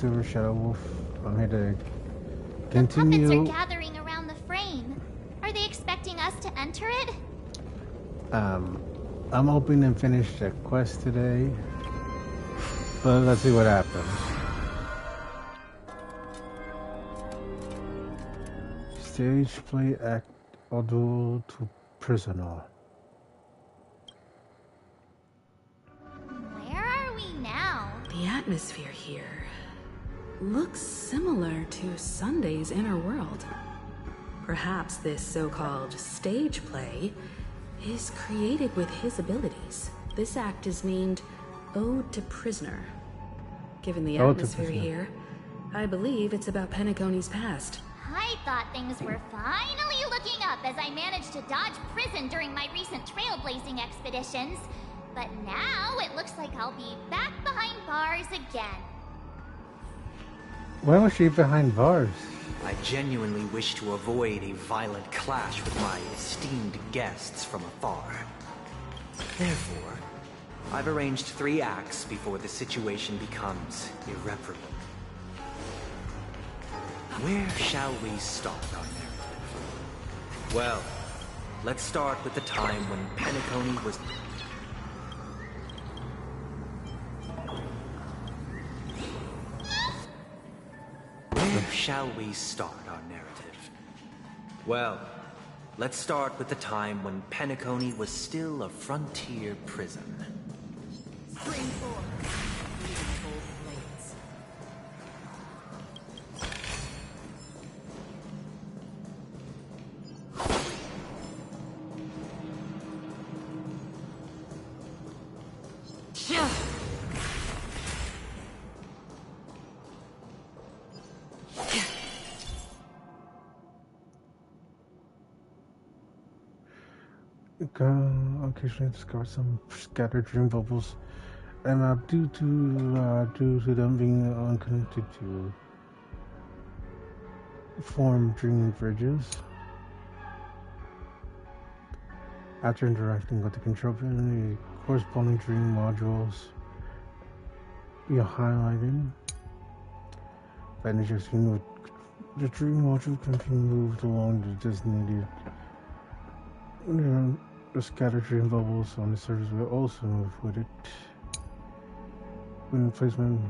Silver Shadow Wolf. I'm here to continue. The puppets are gathering around the frame. Are they expecting us to enter it? I'm hoping to finish the quest today, but let's see what happens. Stage play act audio to prisoner. Where are we now? The atmosphere here looks similar to Sunday's inner world. Perhaps this so-called stage play is created with his abilities. This act is named Ode to Prisoner. Given the atmosphere here, I believe it's about Penacony's past. I thought things were finally looking up as I managed to dodge prison during my recent trailblazing expeditions. But now it looks like I'll be back behind bars again. Why was she behind bars? I genuinely wish to avoid a violent clash with my esteemed guests from afar. Therefore, I've arranged 3 acts before the situation becomes irreparable. Where shall we start our narrative? Well, let's start with the time when Penacony was... Where shall we start our narrative? Well, let's start with the time when Penacony was still a frontier prison. Spring forward. Beautiful blades. Occasionally discover some scattered dream bubbles, and due to them being unconnected to form dream bridges. After interacting with the control panel, the corresponding dream modules be highlighted. Managers can the dream module can be moved along the designated. The scattered dream bubbles on the surface will also move with it. When placement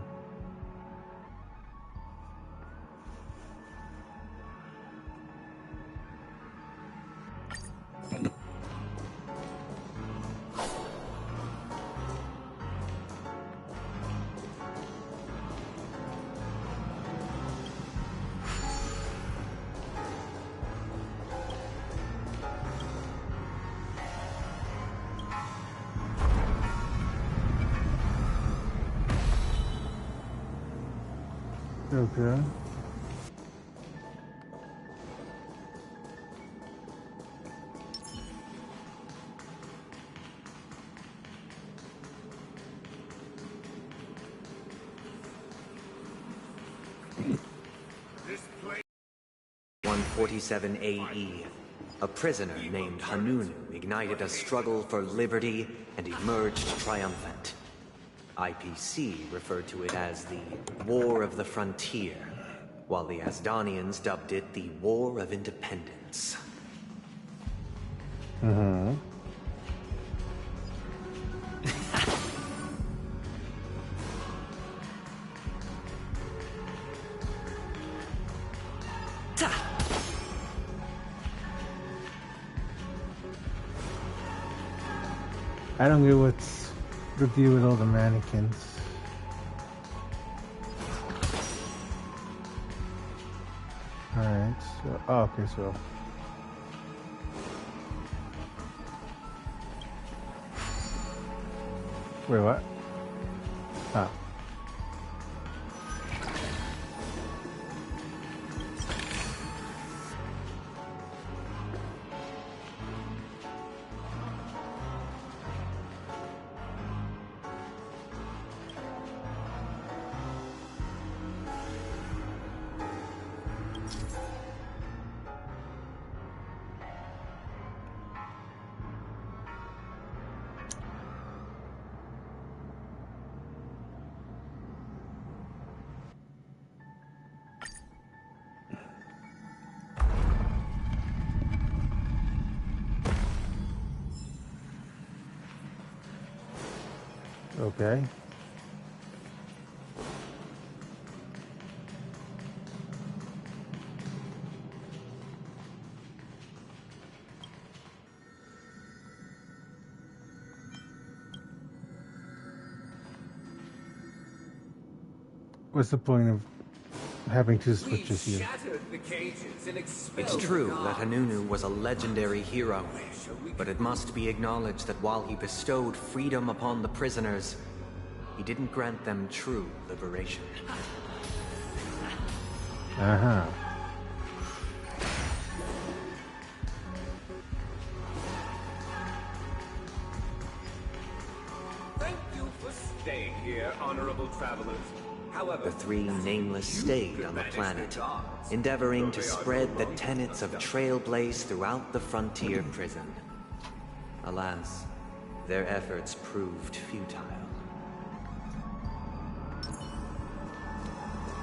okay. This place 147 AE. A prisoner named Hanunu ignited a struggle for liberty and emerged triumphant. IPC referred to it as the War of the Frontier, while the Asdanians dubbed it the War of Independence. Mm-hmm. I don't get what's the deal with all the mannequins. Alright, so okay, so wait, what? Ah. Okay. What's the point of having two switches here? It's true that Hanunu was a legendary hero, but it must be acknowledged that while he bestowed freedom upon the prisoners, he didn't grant them true liberation. Uh-huh. Thank you for staying here, honorable travelers. However, The three nameless stayed on the planet, endeavoring to spread the tenets of Trailblaze throughout the frontier prison. Alas, their efforts proved futile.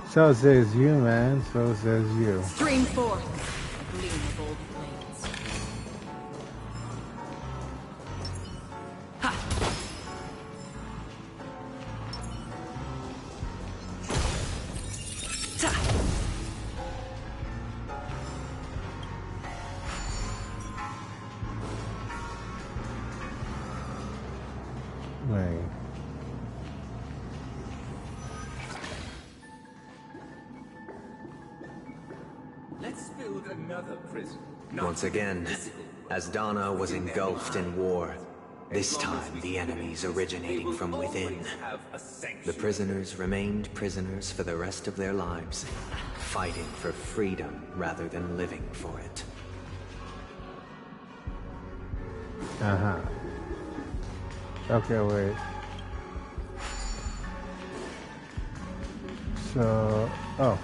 So says you, man. So says you. Stream forth. Gleam of old blades. Wait. let's build another prison. Once again, as Dana was engulfed in war, this time the enemies originating from within. The prisoners remained prisoners for the rest of their lives, fighting for freedom rather than living for it. Uh-huh. Okay, wait. So, oh.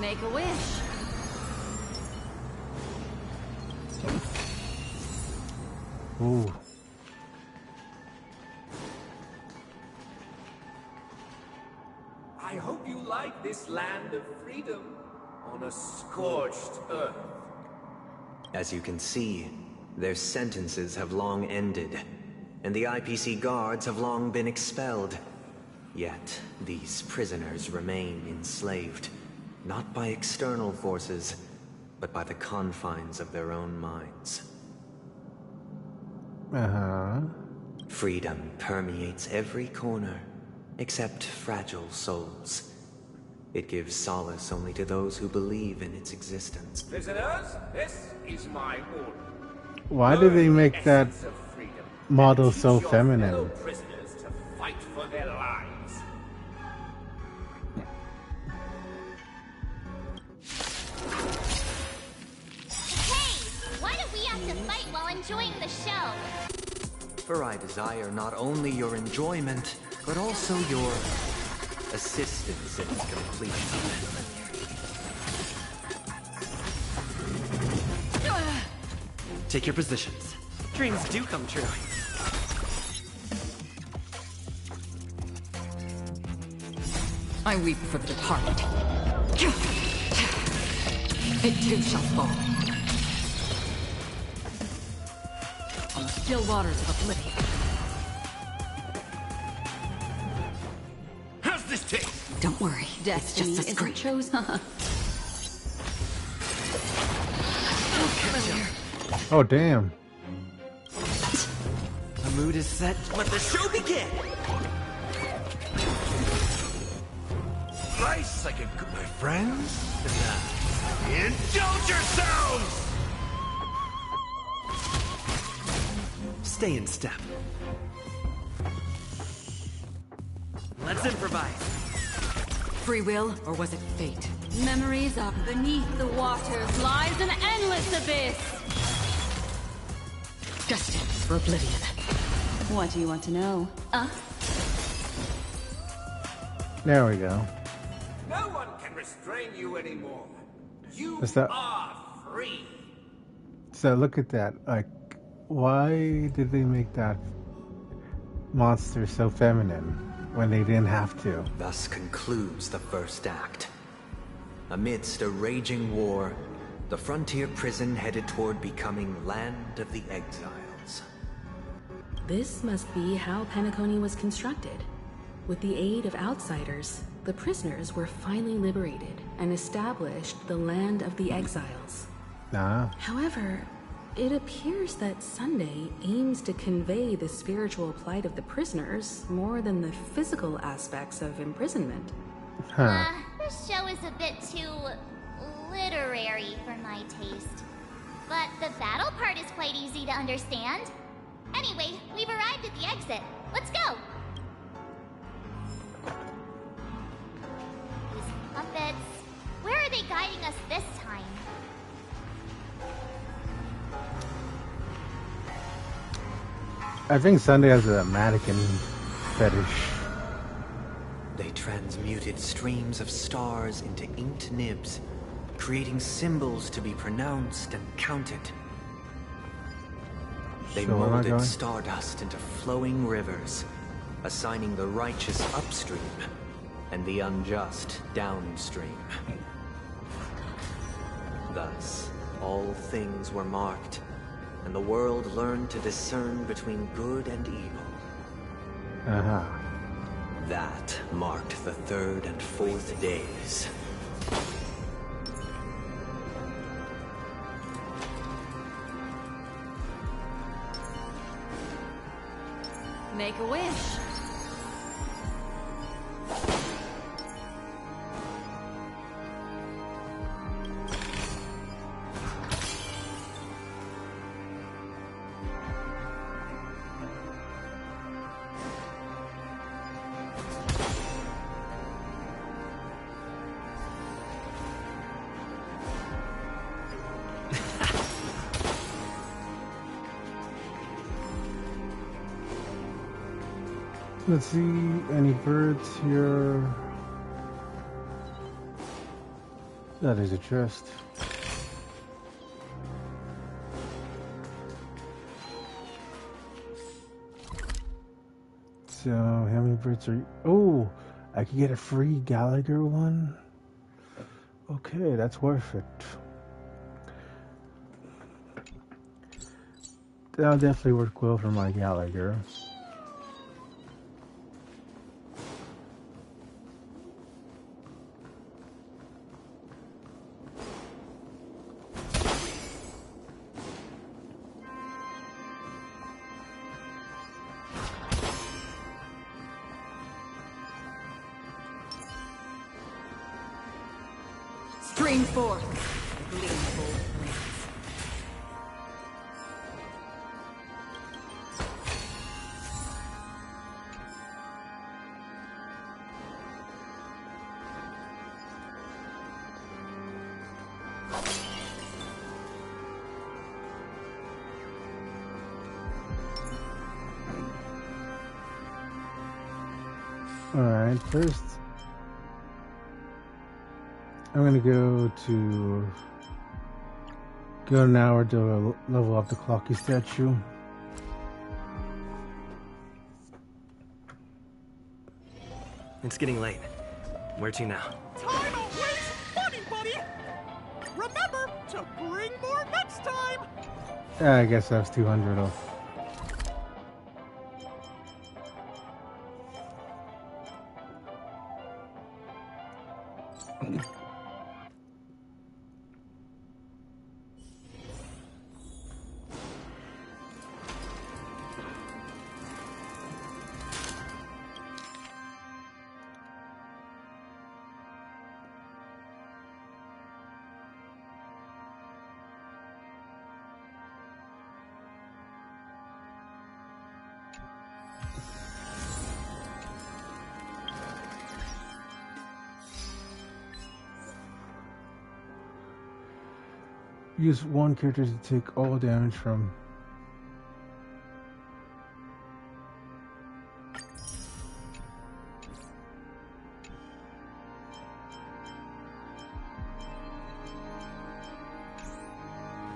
Make a wish. Ooh. I hope you like this land of freedom on a scorched earth. As you can see, their sentences have long ended, and the IPC guards have long been expelled. Yet, these prisoners remain enslaved, not by external forces, but by the confines of their own minds. Uh-huh. Freedom permeates every corner, except fragile souls. It gives solace only to those who believe in its existence. Prisoners, this is my order. Why did they make that Essence of freedom, model and teach so your feminine? fellow prisoners to fight for their lives. Hey, why do we have to fight while enjoying the show? For I desire not only your enjoyment, but also your assistance in its completion. Take your positions. Dreams do come true. I weep for the departed. It too shall fall. On the still waters of oblivion. How's this taste? Don't worry, destiny just a isn't scrape. chosen. Oh, damn. The mood is set. Let the show begin! Rice like a good my friends. Indulge yourselves! Stay in step. Let's improvise. Free will, or was it fate? Memories of beneath the waters lies an endless abyss. Destined for oblivion. What do you want to know? There we go. No one can restrain you anymore. You Is that- are free. So look at that. Like, why did they make that monster so feminine when they didn't have to? Thus concludes the first act. Amidst a raging war, the frontier prison headed toward becoming Land of the Exiles. This must be how Penacony was constructed. With the aid of outsiders, the prisoners were finally liberated and established the Land of the Exiles. However, it appears that Sunday aims to convey the spiritual plight of the prisoners more than the physical aspects of imprisonment. This show is a bit too literary for my taste. But the battle part is quite easy to understand. Anyway, we've arrived at the exit. Let's go! These puppets... Where are they guiding us this time? I think Sunday has a mannequin fetish. They transmuted streams of stars into inked nibs, creating symbols to be pronounced and counted. They So where am I molded going? stardust into flowing rivers, assigning the righteous upstream and the unjust downstream. Thus, all things were marked, and the world learned to discern between good and evil. That marked the third and fourth days. Make a wish. Let's see, any birds here? That is a chest. So, how many birds are you? Oh, I could get a free Gallagher one? Okay, that's worth it. That'll definitely work well for my Gallagher. Stream forth. Gleamful blades. Alright, first I'm gonna go now to level up the Clocky statue. It's getting late. Where to now? Time don't waste money, buddy! Remember to bring more next time! I guess that's 200 off. use one character to take all damage from.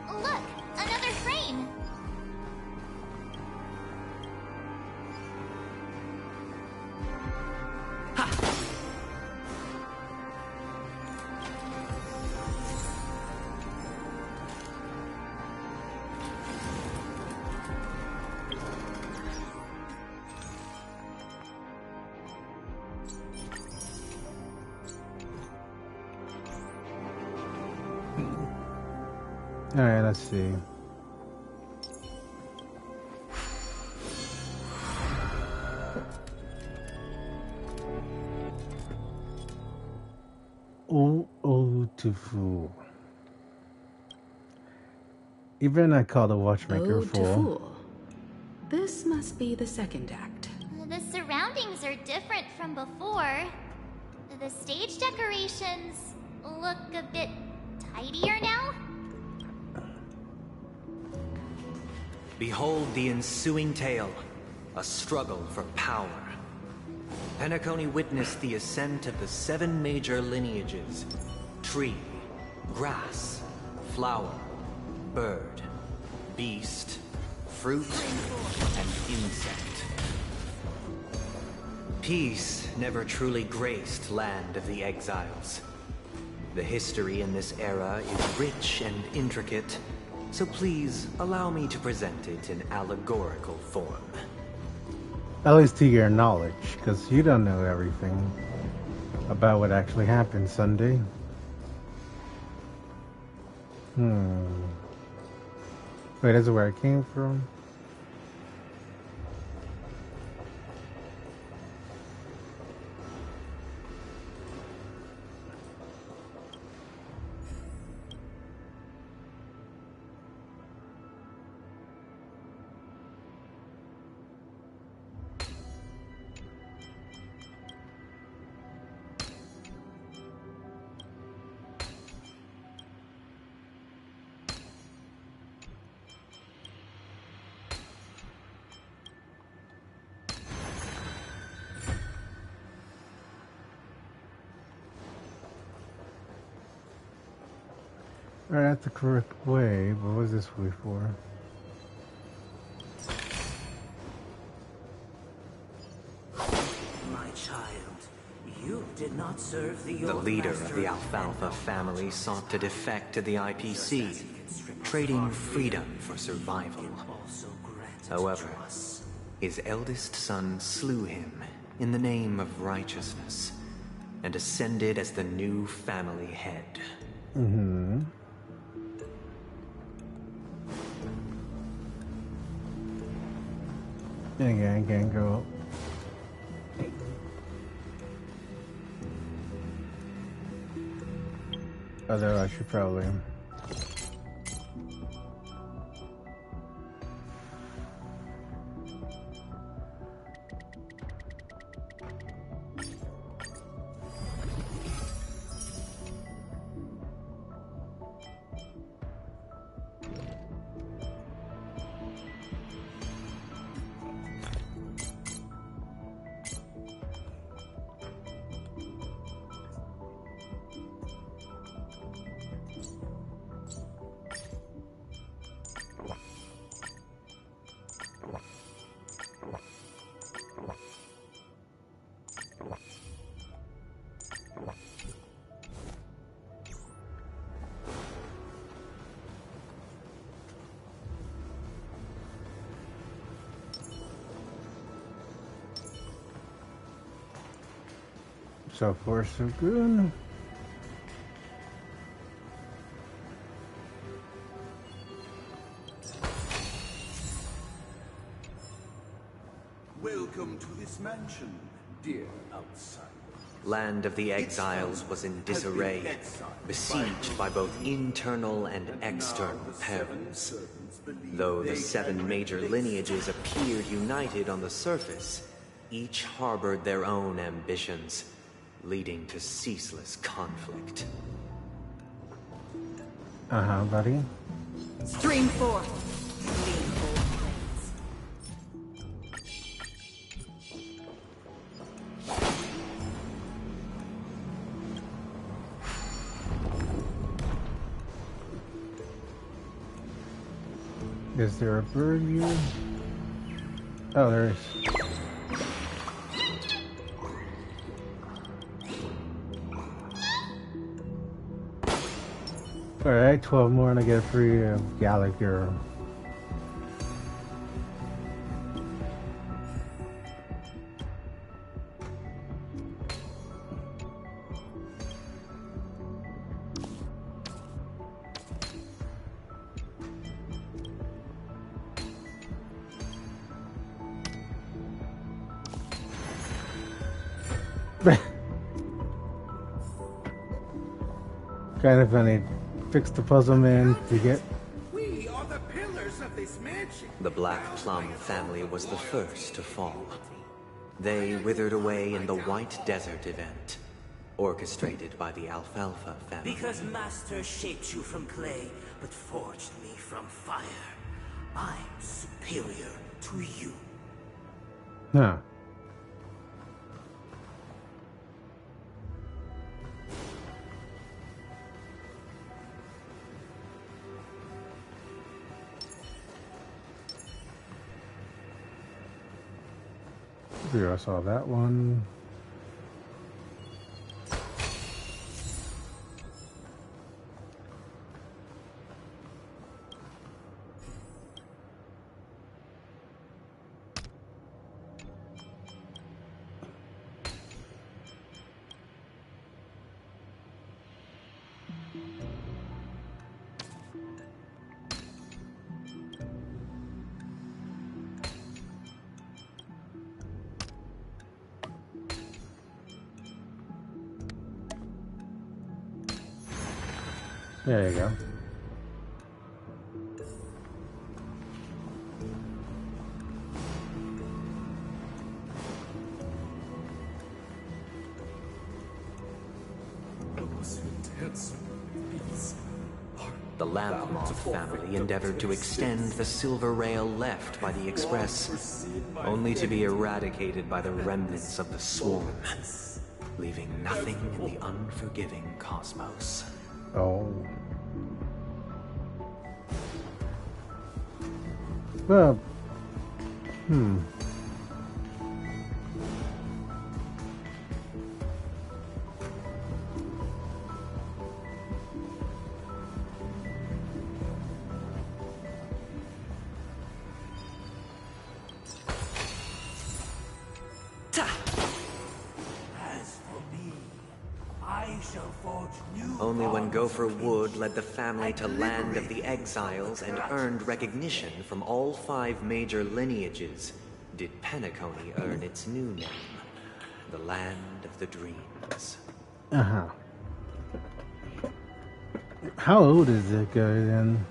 Look, another frame. All right, let's see. Tufu. Even I call the watchmaker Ode to fool. Fool. This must be the second act. The surroundings are different from before. The stage decorations look a bit tidier now. Behold the ensuing tale, a struggle for power. Penacony witnessed the ascent of the 7 major lineages: tree, grass, flower, bird, beast, fruit, and insect. Peace never truly graced Land of the Exiles. The history in this era is rich and intricate, so please allow me to present it in allegorical form. At least to your knowledge, because you don't know everything about what actually happened Sunday. Wait, that's where I came from? Alright, that's the correct way, but what is this way for? My child, you did not serve the The leader of the Alfalfa family sought to defect to the IPC, trading freedom for survival. However, his eldest son slew him in the name of righteousness, and ascended as the new family head. Again, I can't go up. Although I should probably. So far, so good. Welcome to this mansion, dear outsider. Land of the Exiles was in disarray, besieged by both internal and external perils. Though the 7 major lineages appeared united on the surface, each harbored their own ambitions, leading to ceaseless conflict. Uh-huh, buddy. Stream forth. Is there a bird here? Oh, there is. Alright, 12 more and I get a free Gallagher. Kind of funny. Fix the puzzle man to get. We are the pillars of this mansion. The Black Plum family was the first to fall. They withered away in the White Desert event, orchestrated by the Alfalfa family. Because Master shaped you from clay, but forged me from fire. I'm superior to you. Huh. Here, I saw that one. There you go. The Lamp Moth family endeavored to extend the silver rail left by the Express, only to be eradicated by the remnants of the Swarm, leaving nothing in the unforgiving cosmos. Oh. Well, As for me, I shall forge new Only when bonds Gopher of Wood kinship led the family to and Land of liberate the Exiles and the earned recognition from all 5 major lineages did Penacony earn its new name, the Land of the Dreams. uh-huh. How old is that guy then?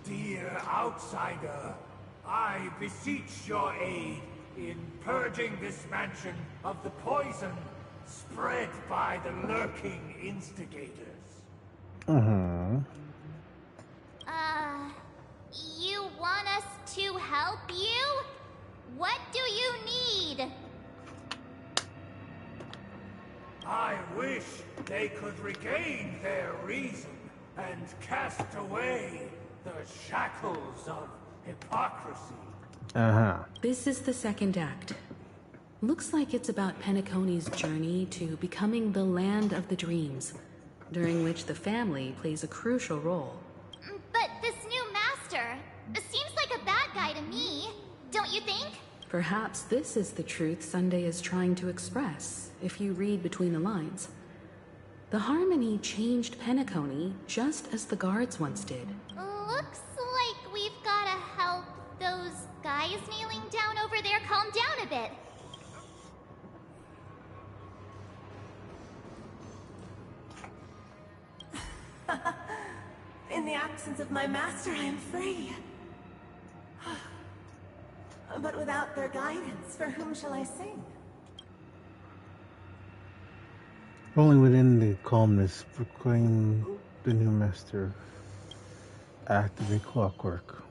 Dear outsider, I beseech your aid in purging this mansion of the poison spread by the lurking instigators. Uh-huh. You want us to help you? What do you need? I wish they could regain their reason and cast away the shackles of hypocrisy. Uh-huh. This is the second act. Looks like it's about Penacony's journey to becoming the Land of the Dreams, during which the family plays a crucial role. But this new master seems like a bad guy to me, don't you think? Perhaps this is the truth Sunday is trying to express, if you read between the lines. The Harmony changed Penacony just as the guards once did. Looks like we've gotta help those guys kneeling down over there calm down a bit. In the absence of my master, I am free. But without their guidance, for whom shall I sing? Only within the calmness proclaim the new master. Activate clockwork.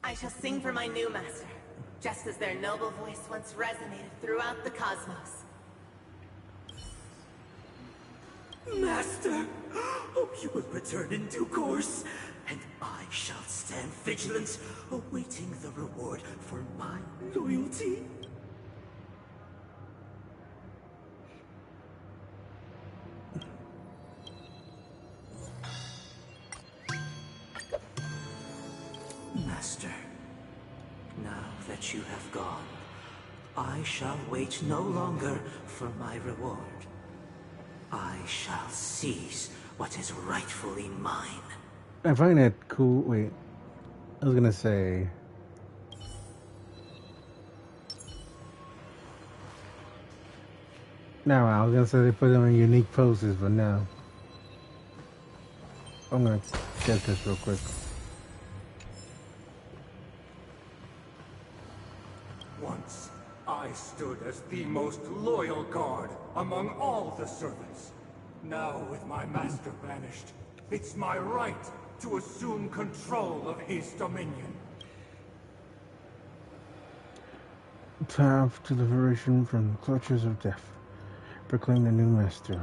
I shall sing for my new master, just as their noble voice once resonated throughout the cosmos. Master! Oh, you will return in due course, and I shall stand vigilant, awaiting the reward for my loyalty. Master, now that you have gone, I shall wait no longer for my reward. I shall seize what is rightfully mine. I find it cool. Wait, I was gonna say. No, I was gonna say they put them in unique poses, but no. I'm gonna get this real quick. Once, I stood as the most loyal guard among all the servants. Now, with my master banished, it's my right to assume control of his dominion. Path to liberation from the clutches of death. Proclaim the new master.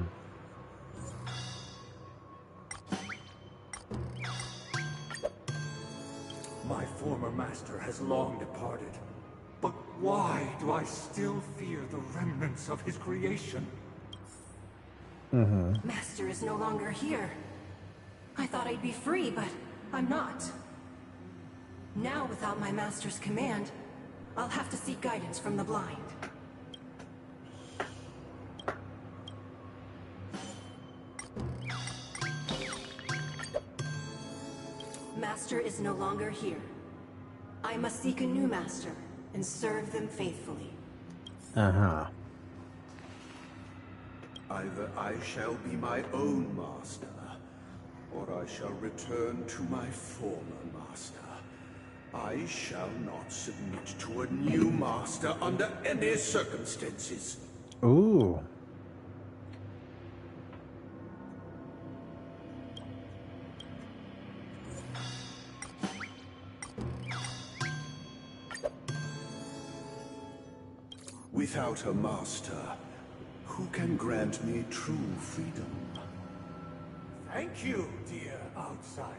My former master has long departed. But why do I still fear the remnants of his creation? Master is no longer here. I thought I'd be free, but I'm not. Now, without my master's command, I'll have to seek guidance from the blind. Master is no longer here. I must seek a new master and serve them faithfully. Uh-huh. Either I shall be my own master, or I shall return to my former master. I shall not submit to a new master under any circumstances. Ooh. Without a master, who can grant me true freedom? Thank you, dear outsiders.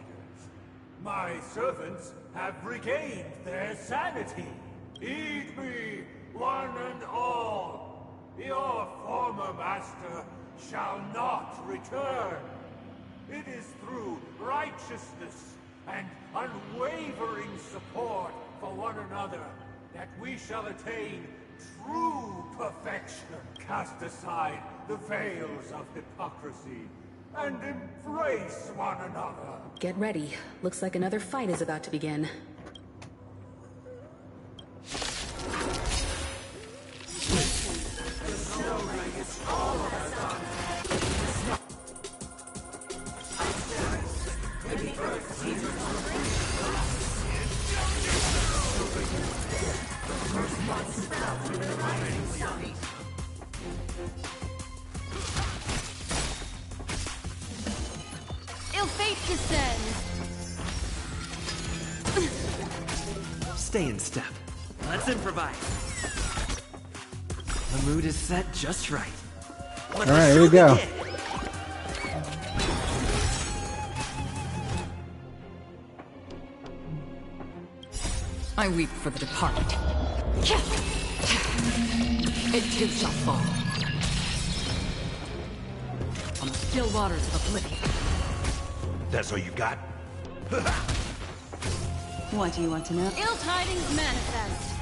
My servants have regained their sanity. Heed me, one and all. Your former master shall not return. It is through righteousness and unwavering support for one another that we shall attain true perfection. Cast aside the veils of hypocrisy and embrace one another. Get ready. Looks like another fight is about to begin. Ill fate descends! Stay in step. Let's improvise. The mood is set just right. All right, here we go. I weep for the departed. It too shall fall. On the still waters of oblivion. That's all you got? What do you want to know? Ill tidings manifest!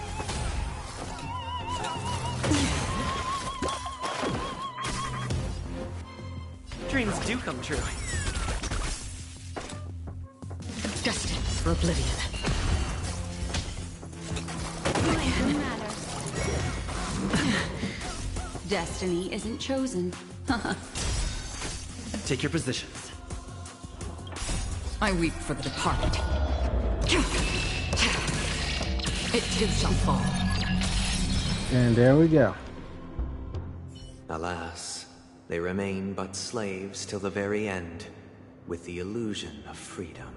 Dreams do come true. Destined for oblivion. It matters. Destiny isn't chosen. Take your positions. I weep for the departed. It too shall fall. And there we go. Alas, they remain but slaves till the very end, with the illusion of freedom.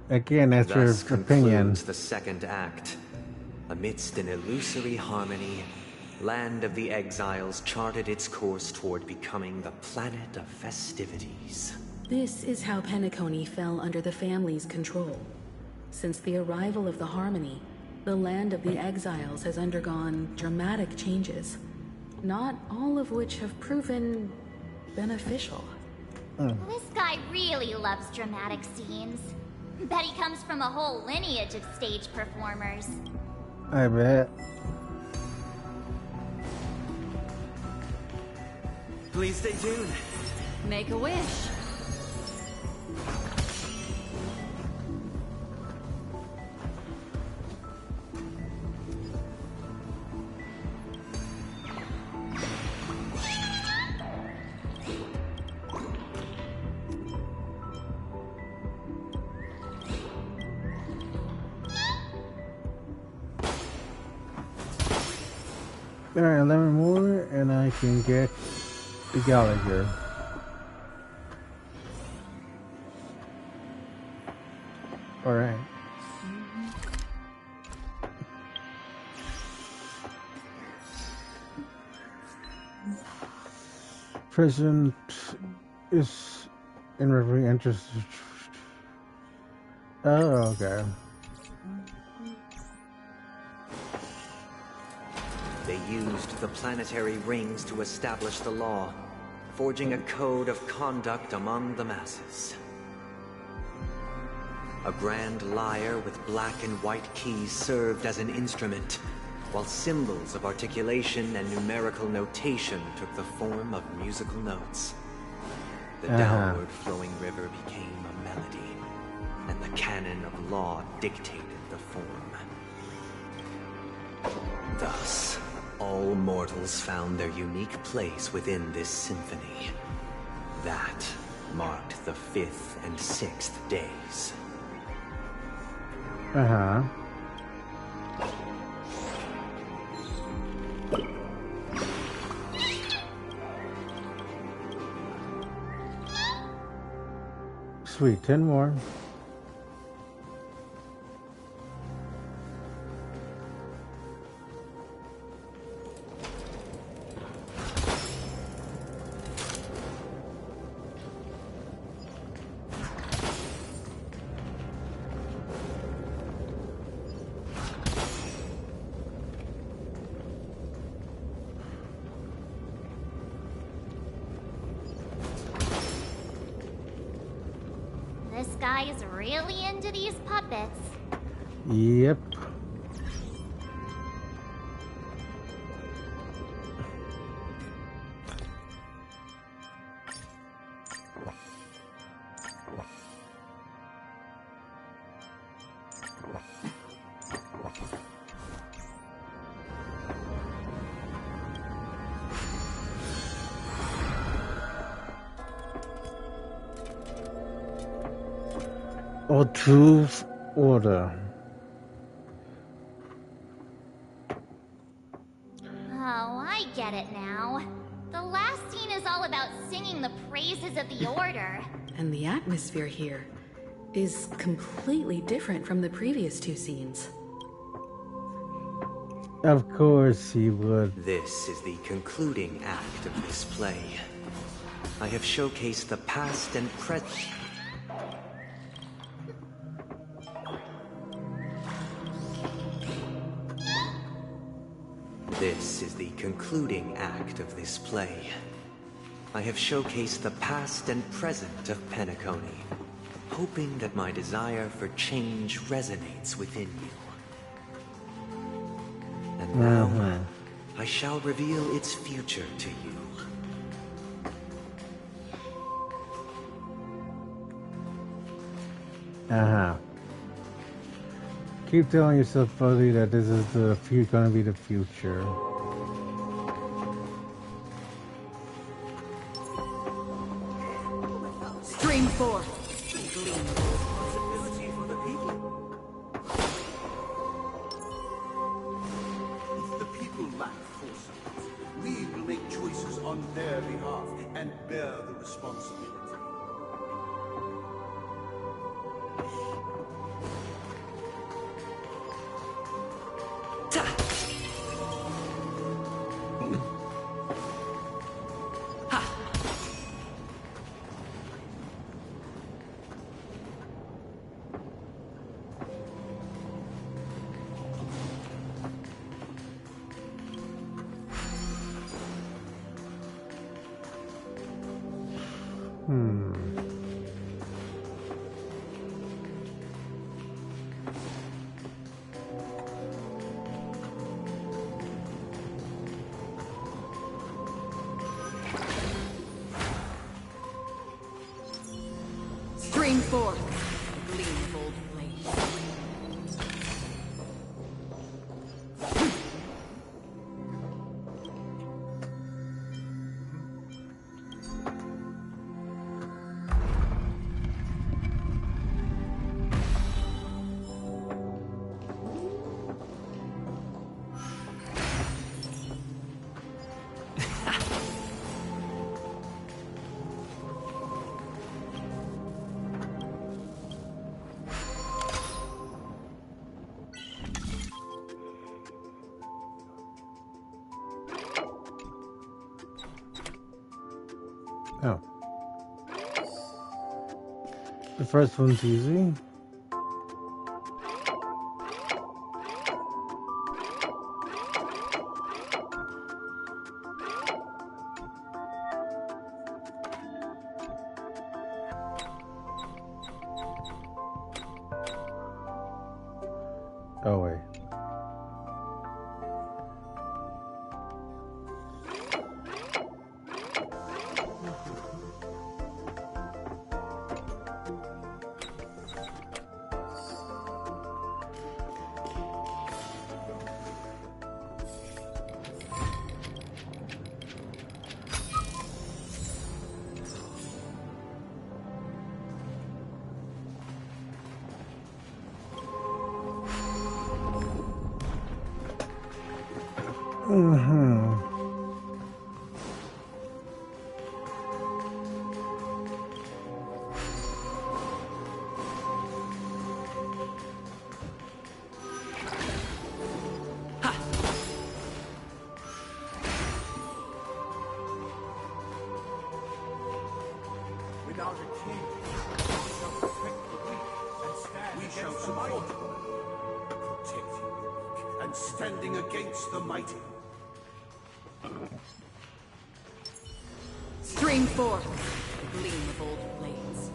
Again, that's your Thus opinion. concludes the second act. Amidst an illusory harmony, Land of the Exiles charted its course toward becoming the planet of festivities. This is how Penacony fell under the family's control. Since the arrival of the Harmony, the Land of the Exiles has undergone dramatic changes, not all of which have proven beneficial. This guy really loves dramatic scenes. Bet he comes from a whole lineage of stage performers. I bet. Please stay tuned. Make a wish. Alright, 11 more, and I can get the Gallagher. Alright. President is in referee interest. Oh, okay. They used the planetary rings to establish the law, forging a code of conduct among the masses. A grand lyre with black and white keys served as an instrument, while symbols of articulation and numerical notation took the form of musical notes. The downward flowing river became a melody, and the canon of law dictated the form. Thus, all mortals found their unique place within this symphony. That marked the 5th and 6th days. Sweet, 10 more. This guy is really into these puppets. Yep. Or truth order. Oh, I get it now. The last scene is all about singing the praises of the Order. And the atmosphere here is completely different from the previous two scenes. Of course he would. This is the concluding act of this play. I have showcased the past and present. This is the concluding act of this play. I have showcased the past and present of Penacony, hoping that my desire for change resonates within you. And now, I shall reveal its future to you. Keep telling yourself, buddy, that this is gonna be the future. on their behalf and bear the responsibility. Stream forth, gleam of old blades. Oh. The first one's easy. Oh, wait. Without a king, we shall protect the weak and stand We shall against the support mighty. protecting the weak and standing against the mighty. Stream forth, gleam of old blades.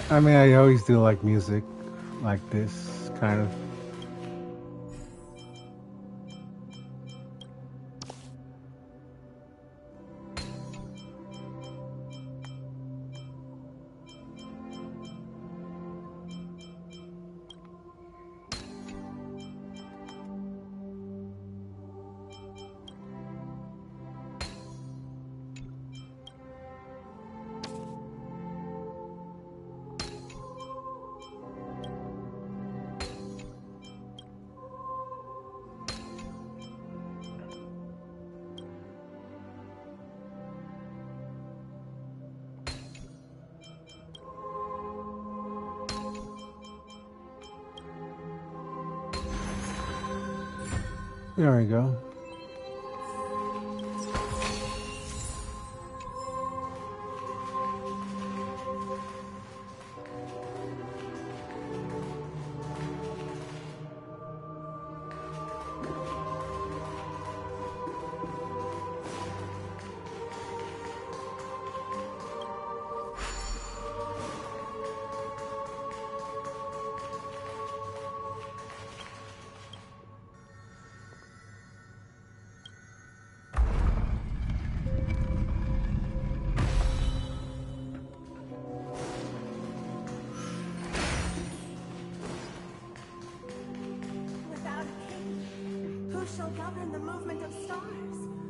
I mean, I always do like music like this, kind of. There we go.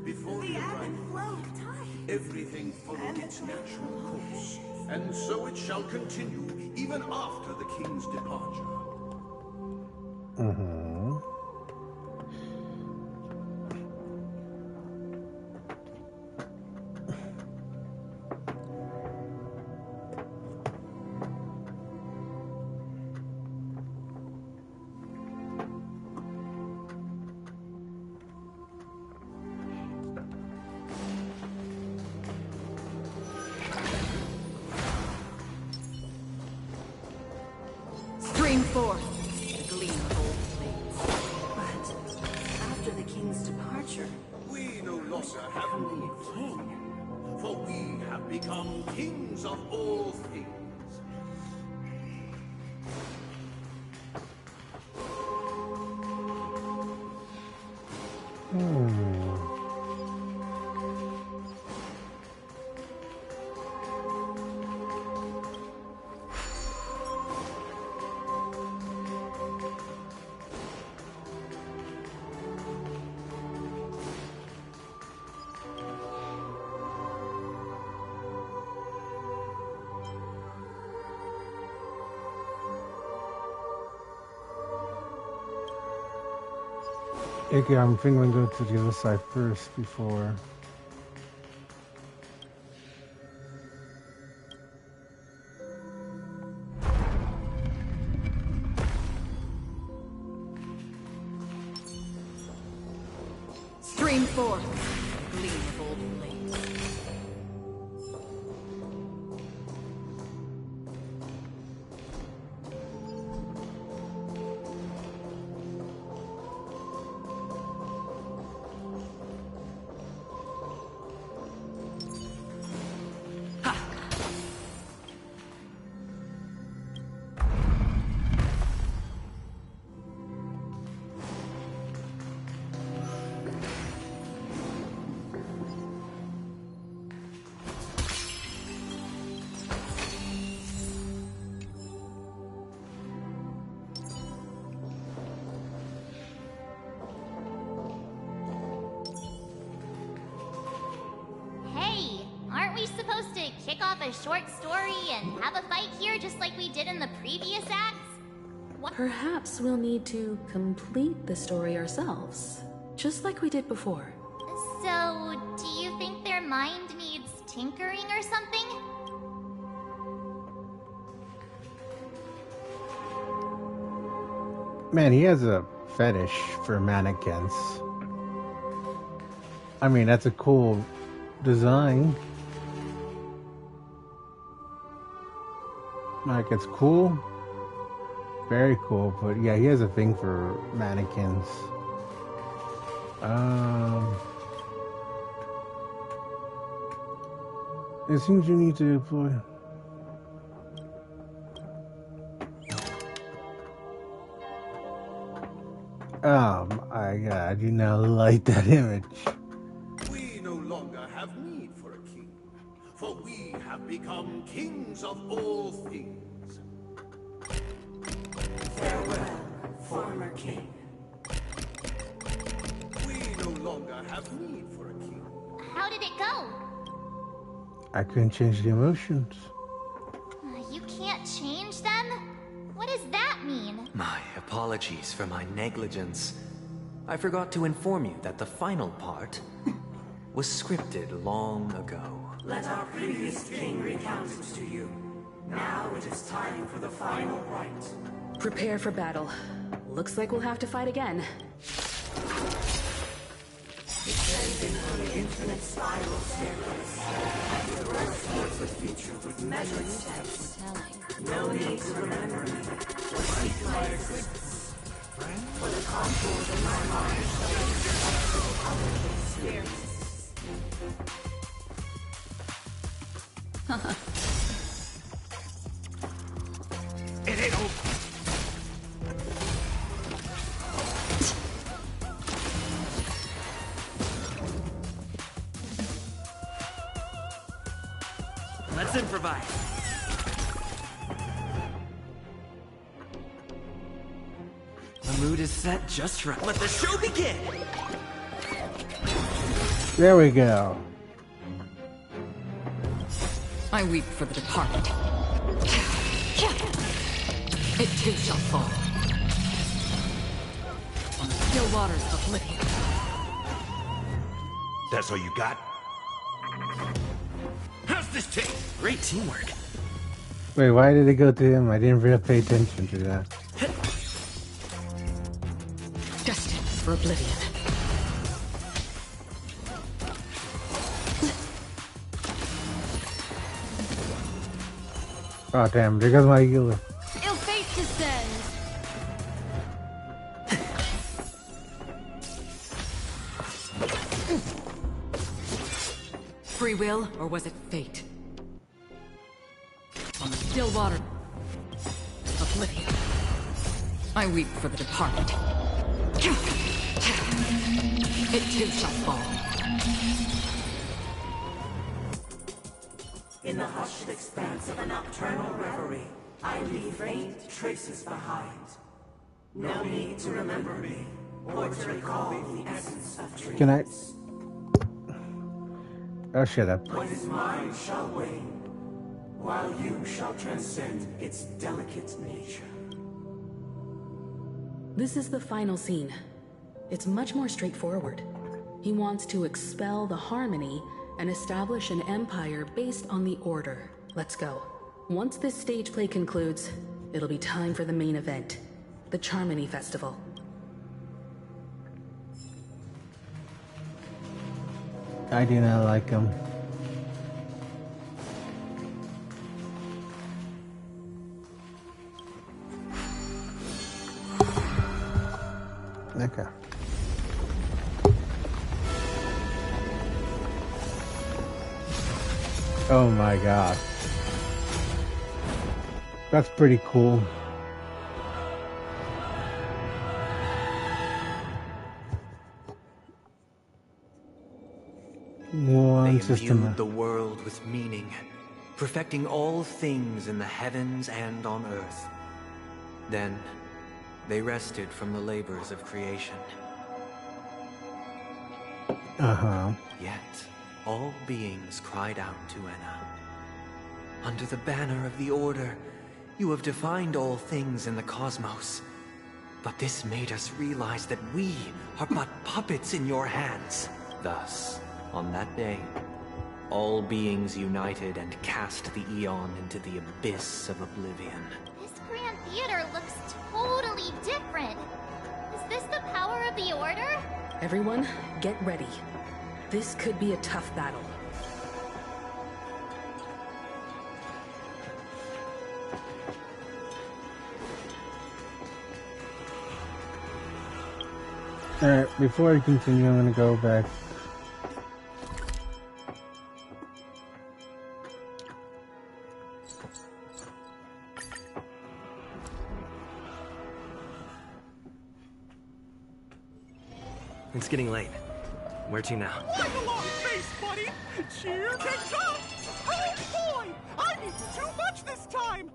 Before the ebb and flow of time, everything followed its natural course, and so it shall continue even after the king's departure. Mm-hmm. Stream forth, the gleam of old blades. But after the king's departure, We no longer have need a king. for we have become kings of all things. Okay, I'm thinking go to the other side first before. Stream forth, the gleam of old blades. Hey, aren't we supposed to kick off a short story and have a fight here just like we did in the previous acts? What? Perhaps we'll need to complete the story ourselves, just like we did before. So, do you think their mind needs tinkering or something? Man, he has a fetish for mannequins. I mean, that's a cool design. Like, it's cool. Very cool, but yeah, he has a thing for mannequins. It seems you need to deploy. Oh my god, I do not like that image. We no longer have need for a king, for we have become kings of all things. Farewell, former king. We no longer have need for a king. How did it go? I couldn't change the emotions. You can't change them? What does that mean? My apologies for my negligence. I forgot to inform you that the final part was scripted long ago. Let our previous king recount it to you. Now it is time for the final rite. Prepare for battle. Looks like we'll have to fight again. Descending from the infinite spiral staircase. The road was featured with measured steps. No need to remember me. Or seek my existence. For the contours of my mind shall be other experience. It ain't over. Let's improvise. The mood is set just right. Let the show begin! There we go. I weep for the departed. It too shall fall. On the still waters of oblivion. That's all you got? How's this taste? Great teamwork. Wait, why did it go to him? I didn't really pay attention to that. Destined for oblivion. Oh damn, there goes my healer. Ill fate descends. Free will, or was it fate? On the still water. Oblivion. I weep for the departed. It too shall fall. In the hushed expanse of a nocturnal reverie, I leave faint traces behind. No need to remember me, or to recall the essence of dreams. Can I? Oh, shut up. What is mine shall wane, while you shall transcend its delicate nature. This is the final scene. It's much more straightforward. He wants to expel the harmony and establish an empire based on the order. Let's go. Once this stage play concludes, it'll be time for the main event, the Charmony Festival. I do not like him. Okay. Oh my god. That's pretty cool. One They system. imbued the world with meaning, perfecting all things in the heavens and on earth. Then, they rested from the labors of creation. Yet, all beings cried out to Enna. Under the banner of the Order, you have defined all things in the cosmos. But this made us realize that we are but puppets in your hands. Thus, on that day, all beings united and cast the Eon into the abyss of oblivion. This Grand Theater looks totally different. Is this the power of the Order? Everyone, get ready. This could be a tough battle. Alright, before I continue, I'm gonna go back. It's getting late. Where to now? Like a long face, buddy! Cheer kicks up! Oh boy! I need too much this time!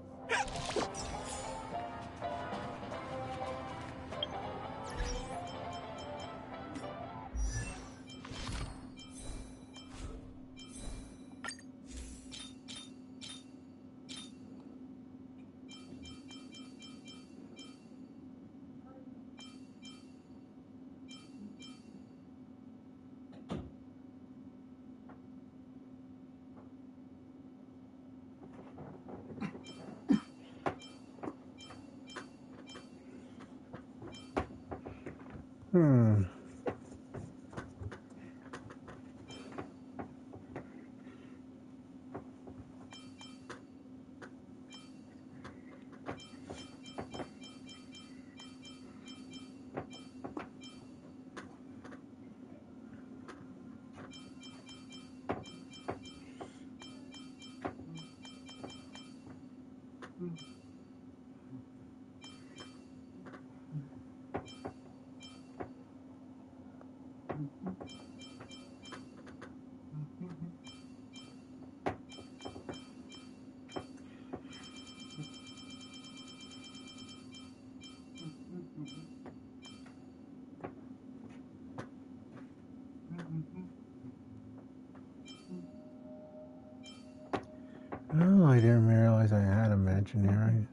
Oh, I didn't realize I had imaginary.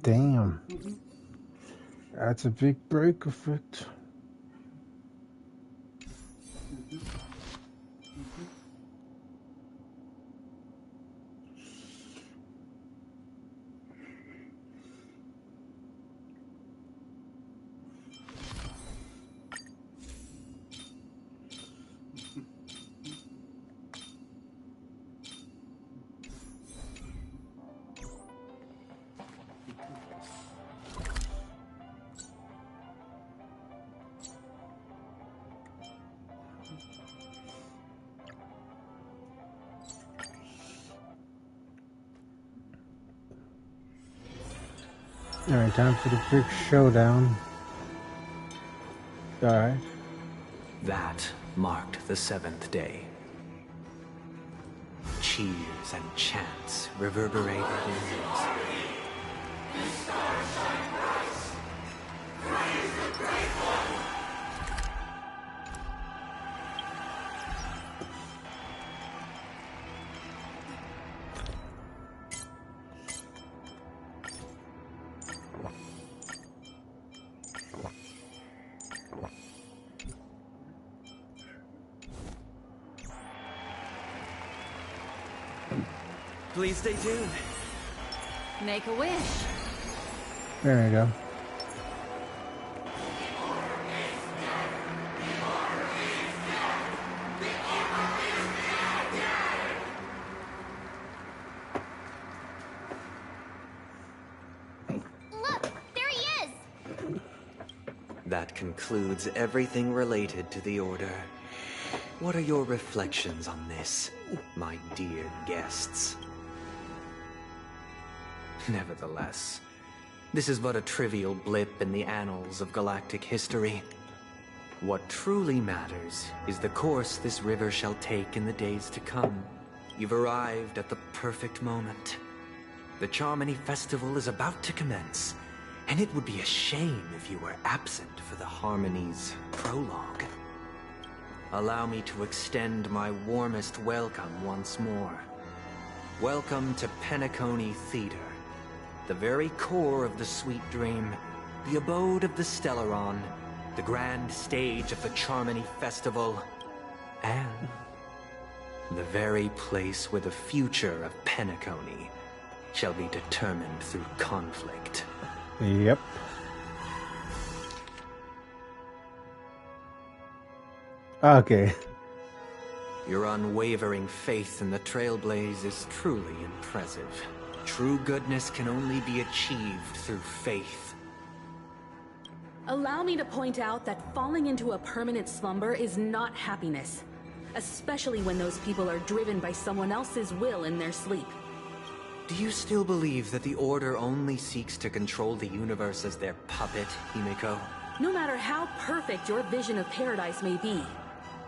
Damn. That's a big break effect. Alright, time for the big showdown. Alright. That marked the 7th day. Cheers and chants reverberated in hills. Please stay tuned. Make a wish. There we go. Look, there he is! That concludes everything related to the Order. What are your reflections on this, my dear guests? Nevertheless, this is but a trivial blip in the annals of galactic history. What truly matters is the course this river shall take in the days to come. You've arrived at the perfect moment. The Charmony Festival is about to commence, And it would be a shame if you were absent for the Harmony's prologue. Allow me to extend my warmest welcome once more. Welcome to Penacony Theater, the very core of the Sweet Dream, the abode of the Stellaron, the grand stage of the Charmony Festival, and the very place where the future of Penacony shall be determined through conflict. Yep. Okay. Your unwavering faith in the Trailblaze is truly impressive. True goodness can only be achieved through faith. Allow me to point out that falling into a permanent slumber is not happiness, especially when those people are driven by someone else's will in their sleep. Do you still believe that the Order only seeks to control the universe as their puppet, Himiko? No matter how perfect your vision of paradise may be,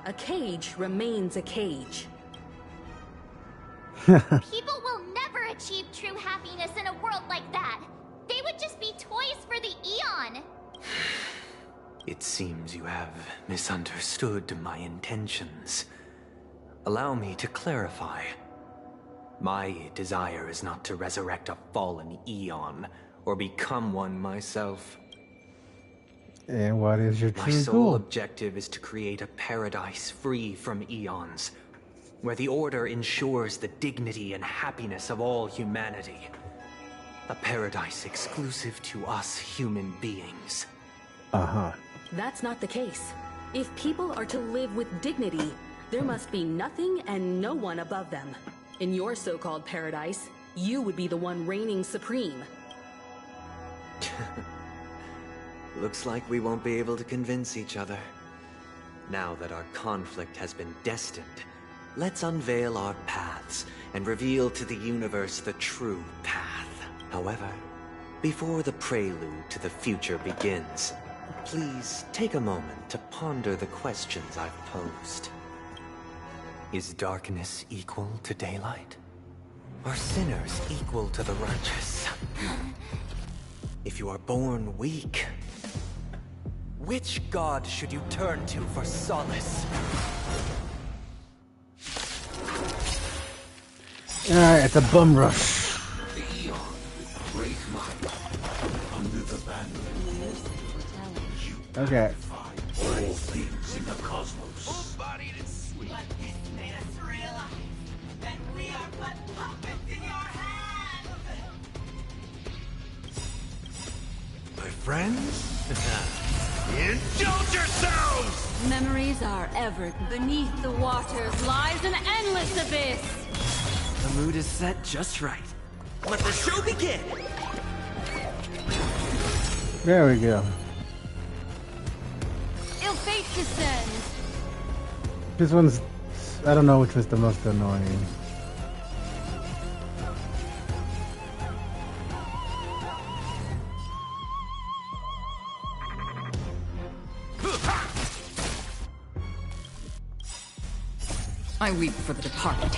a cage remains a cage. People will never achieve true happiness in a world like that. They would just be toys for the Eon. It seems you have misunderstood my intentions. Allow me to clarify. My desire is not to resurrect a fallen Eon, or become one myself. And what is your My true sole goal? objective is to create a paradise free from Eons, where the Order ensures the dignity and happiness of all humanity. A paradise exclusive to us human beings. Uh-huh. That's not the case. If people are to live with dignity, there must be nothing and no one above them. In your so-called paradise, you would be the one reigning supreme. Looks like we won't be able to convince each other. Now that our conflict has been destined, let's unveil our paths and reveal to the universe the true path. However, before the prelude to the future begins, please take a moment to ponder the questions I've posed. Is darkness equal to daylight? Are sinners equal to the righteous? If you are born weak, which god should you turn to for solace? Alright, it's a bum rush. The Eon with great might under the banner. Okay. All things in the cosmos. Full-bodied and sweet. But this made us realize that we are but puppets in your hands! My friends? Indulge yourselves! Memories are ever. Beneath the waters lies an endless abyss. The mood is set just right. Let the show begin! There we go. Ill fate descends. This one's... I don't know which was the most annoying. I weep for the departed.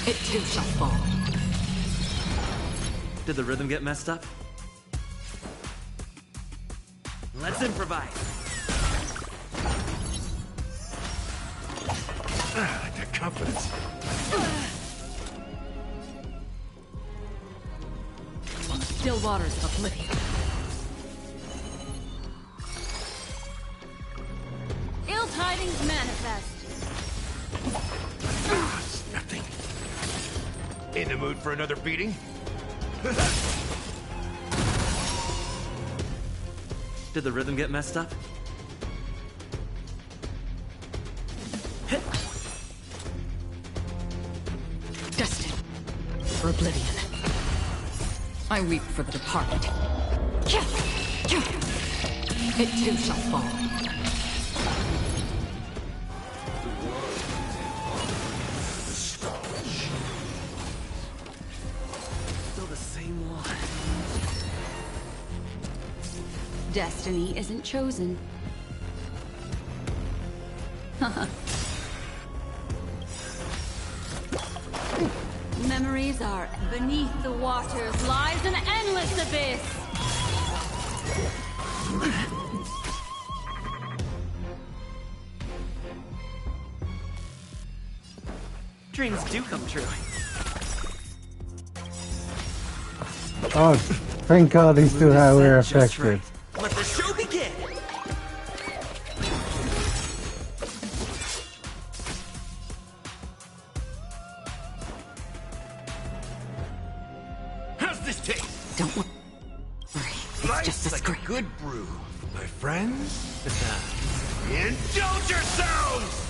It too shall fall. Did the rhythm get messed up? Let's improvise. I like that confidence. Still waters of oblivion. Ill tidings manifest. It's nothing. In the mood for another beating? Did the rhythm get messed up? Destined for oblivion. I weep for the departed. It too shall fall. Still the same one. Destiny isn't chosen. Memories are beneath the waters lies an endless abyss. Dreams do come true. Oh, thank God these two were affected. Let the show begin! How's this taste? Don't worry. It's just a like scrape. a good brew. My friends? Indulge yourselves!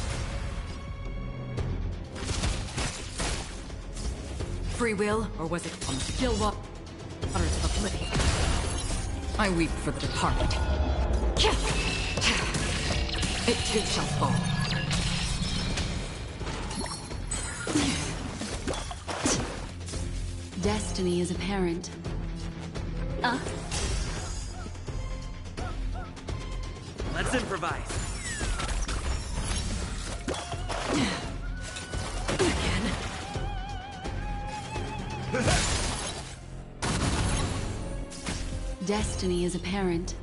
Free will, or was it on the still waters of oblivion? I weep for the departed. It too shall fall. Destiny is apparent. Let's improvise. Again. Destiny is apparent.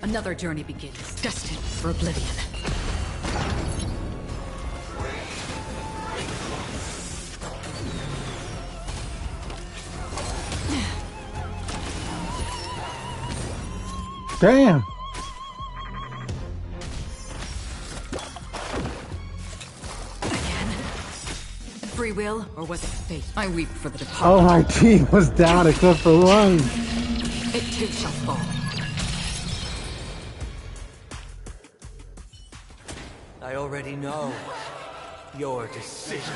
Another journey begins, destined for oblivion. Damn. Free will, or was it fate? I weep for the departed. Oh, my team was down except for one. It too shall fall. I already know your decision.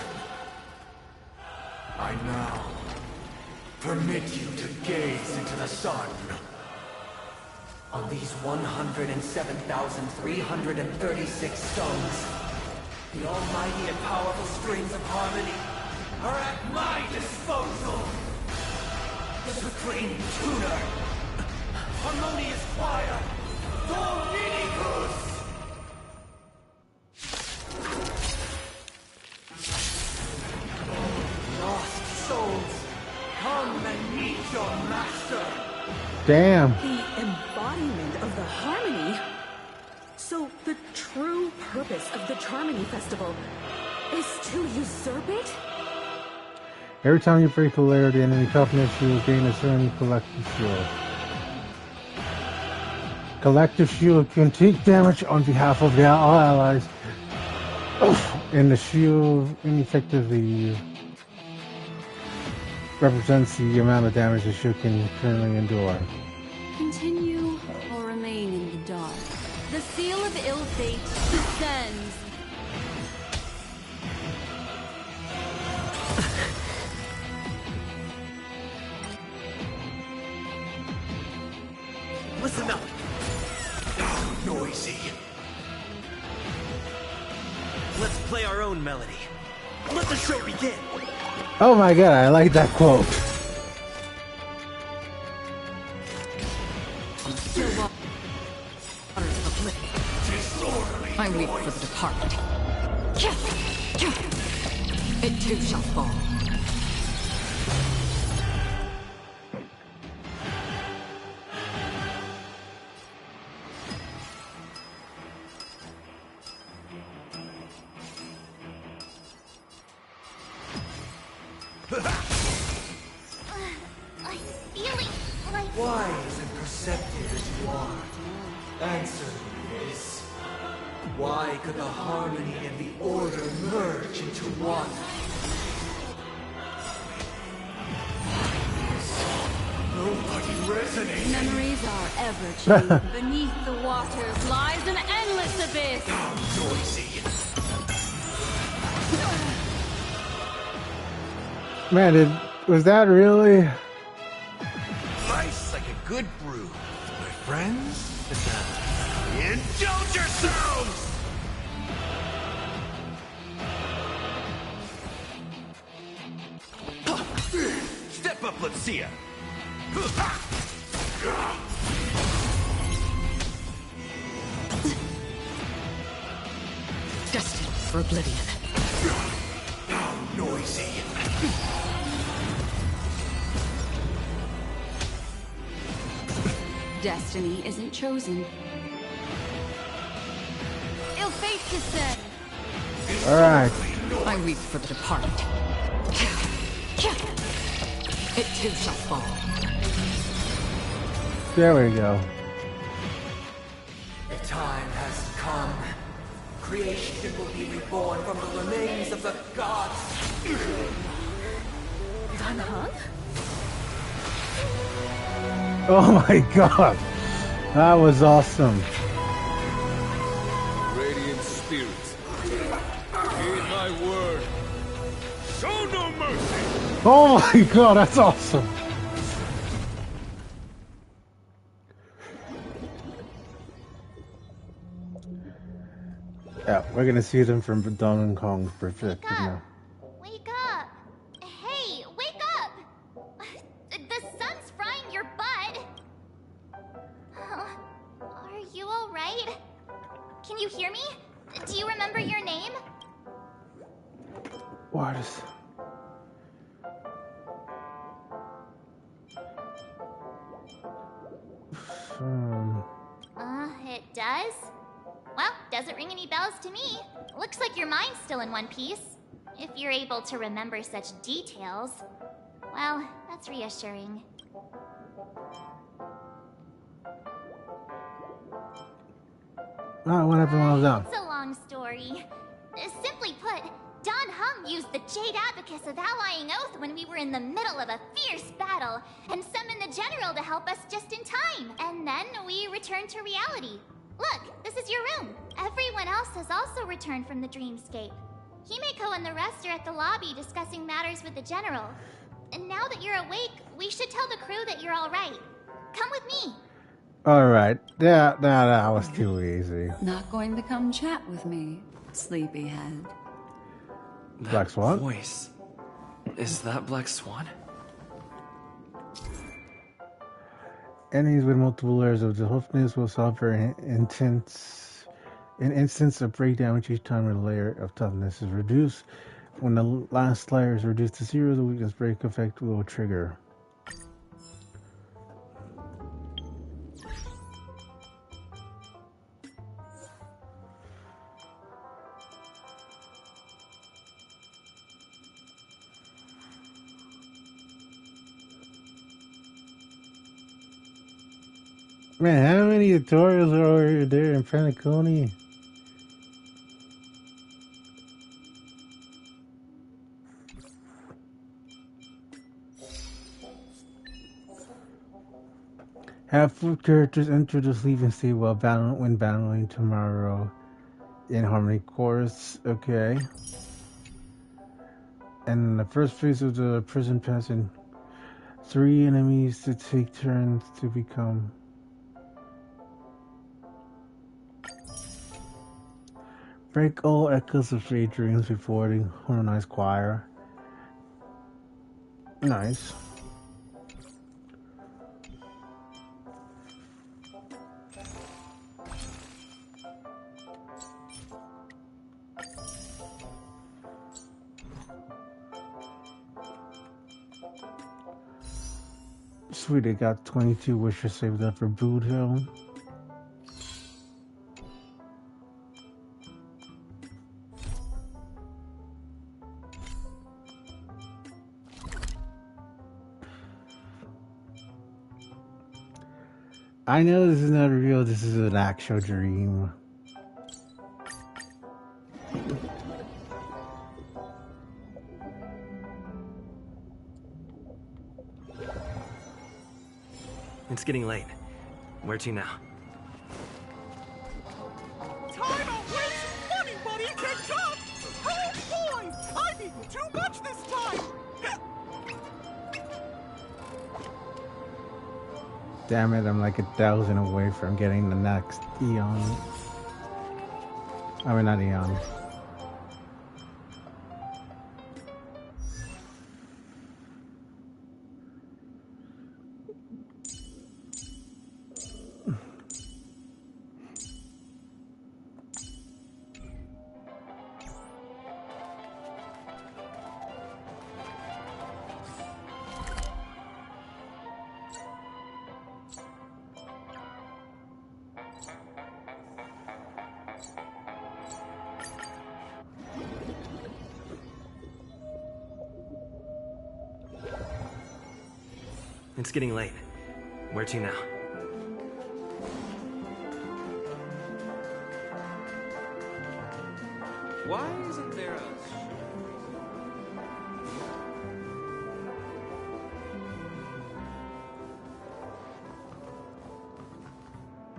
I now permit you to gaze into the sun. On these 107,336 stones, the almighty and powerful strings of harmony Are at my disposal. the supreme tuner. Harmonious choir. Dominicus. Lost souls, come and meet your master. Damn. The embodiment of the harmony. So the true purpose of the Charmony Festival is to usurp it? Every time you break polarity and enemy toughness, you will gain a certain collective shield. Collective shield can take damage on behalf of their all allies. And the shield ineffectively represents the amount of damage the shield can currently endure. Continue or remain in the dark. The seal of ill fate descends. Listen up. Noisy. Let's play our own melody. Let the show begin. Oh my god, I like that quote. Still waters of oblivion. I weep for the departed. It too shall fall. I'm feeling like... Wise and perceptive as you are, answer me this. Why could the harmony and the order merge into one? Nobody resonating. Memories are ever changed. Beneath the waters lies an endless abyss. Noisy. Man, was that really? Life's like a good brew. My friends? Indulge yourselves! Step up, let's see ya. Destined for oblivion. How noisy. Destiny isn't chosen. Ill fate descend. Alright. I weep for the departed. It too shall fall. There we go. The time has come. Creation will be reborn from the remains of the gods. Oh my god. That was awesome. Radiant spirits, heed my word. Show no mercy. Oh my god, that's awesome. Yeah, we're gonna see them from Donkey Kong's perspective now. Wake up! Hey, wake up! The sun's frying your butt! Are you alright? Can you hear me? Do you remember your name? What is... It does? Well, doesn't ring any bells to me. Looks like your mind's still in one piece. If you're able to remember such details. Well, that's reassuring. Oh, what happened while I was down? It's a long story. Simply put, Don Hum used the Jade Abacus of Allying Oath when we were in the middle of a fierce battle, and summoned the General to help us just in time. And then we returned to reality. Look, this is your room. Everyone else has also returned from the dreamscape. Himeko and the rest are at the lobby discussing matters with the General. And now that you're awake, we should tell the crew that you're alright. Come with me. Alright. Yeah, that was too easy. Not going to come chat with me, sleepyhead. Black Swan? Voice. Is that Black Swan? Enemies with multiple layers of the toughness will suffer an instance of break damage each time a layer of toughness is reduced. When the last layer is reduced to 0, the weakness break effect will trigger. Man, how many tutorials are over there in Penacony? Have 4 characters enter the sleeping state while when battling tomorrow in Harmony Chorus. Okay. And the first phase of the prison passing 3 enemies to take turns to become. Break all echoes of fate dreams before the harmonized choir. Nice. Sweet, they got 22 wishes saved up for Boot Hill. I know this is not real, this is an actual dream. It's getting late. Where to now? Time out wasting money, buddy! Kicked up! Oh boy! I'm eating too much this time! Damn it, I'm like 1,000 away from getting the next Eon. I mean, not Eon. It's getting late. Where to now? Why isn't there a...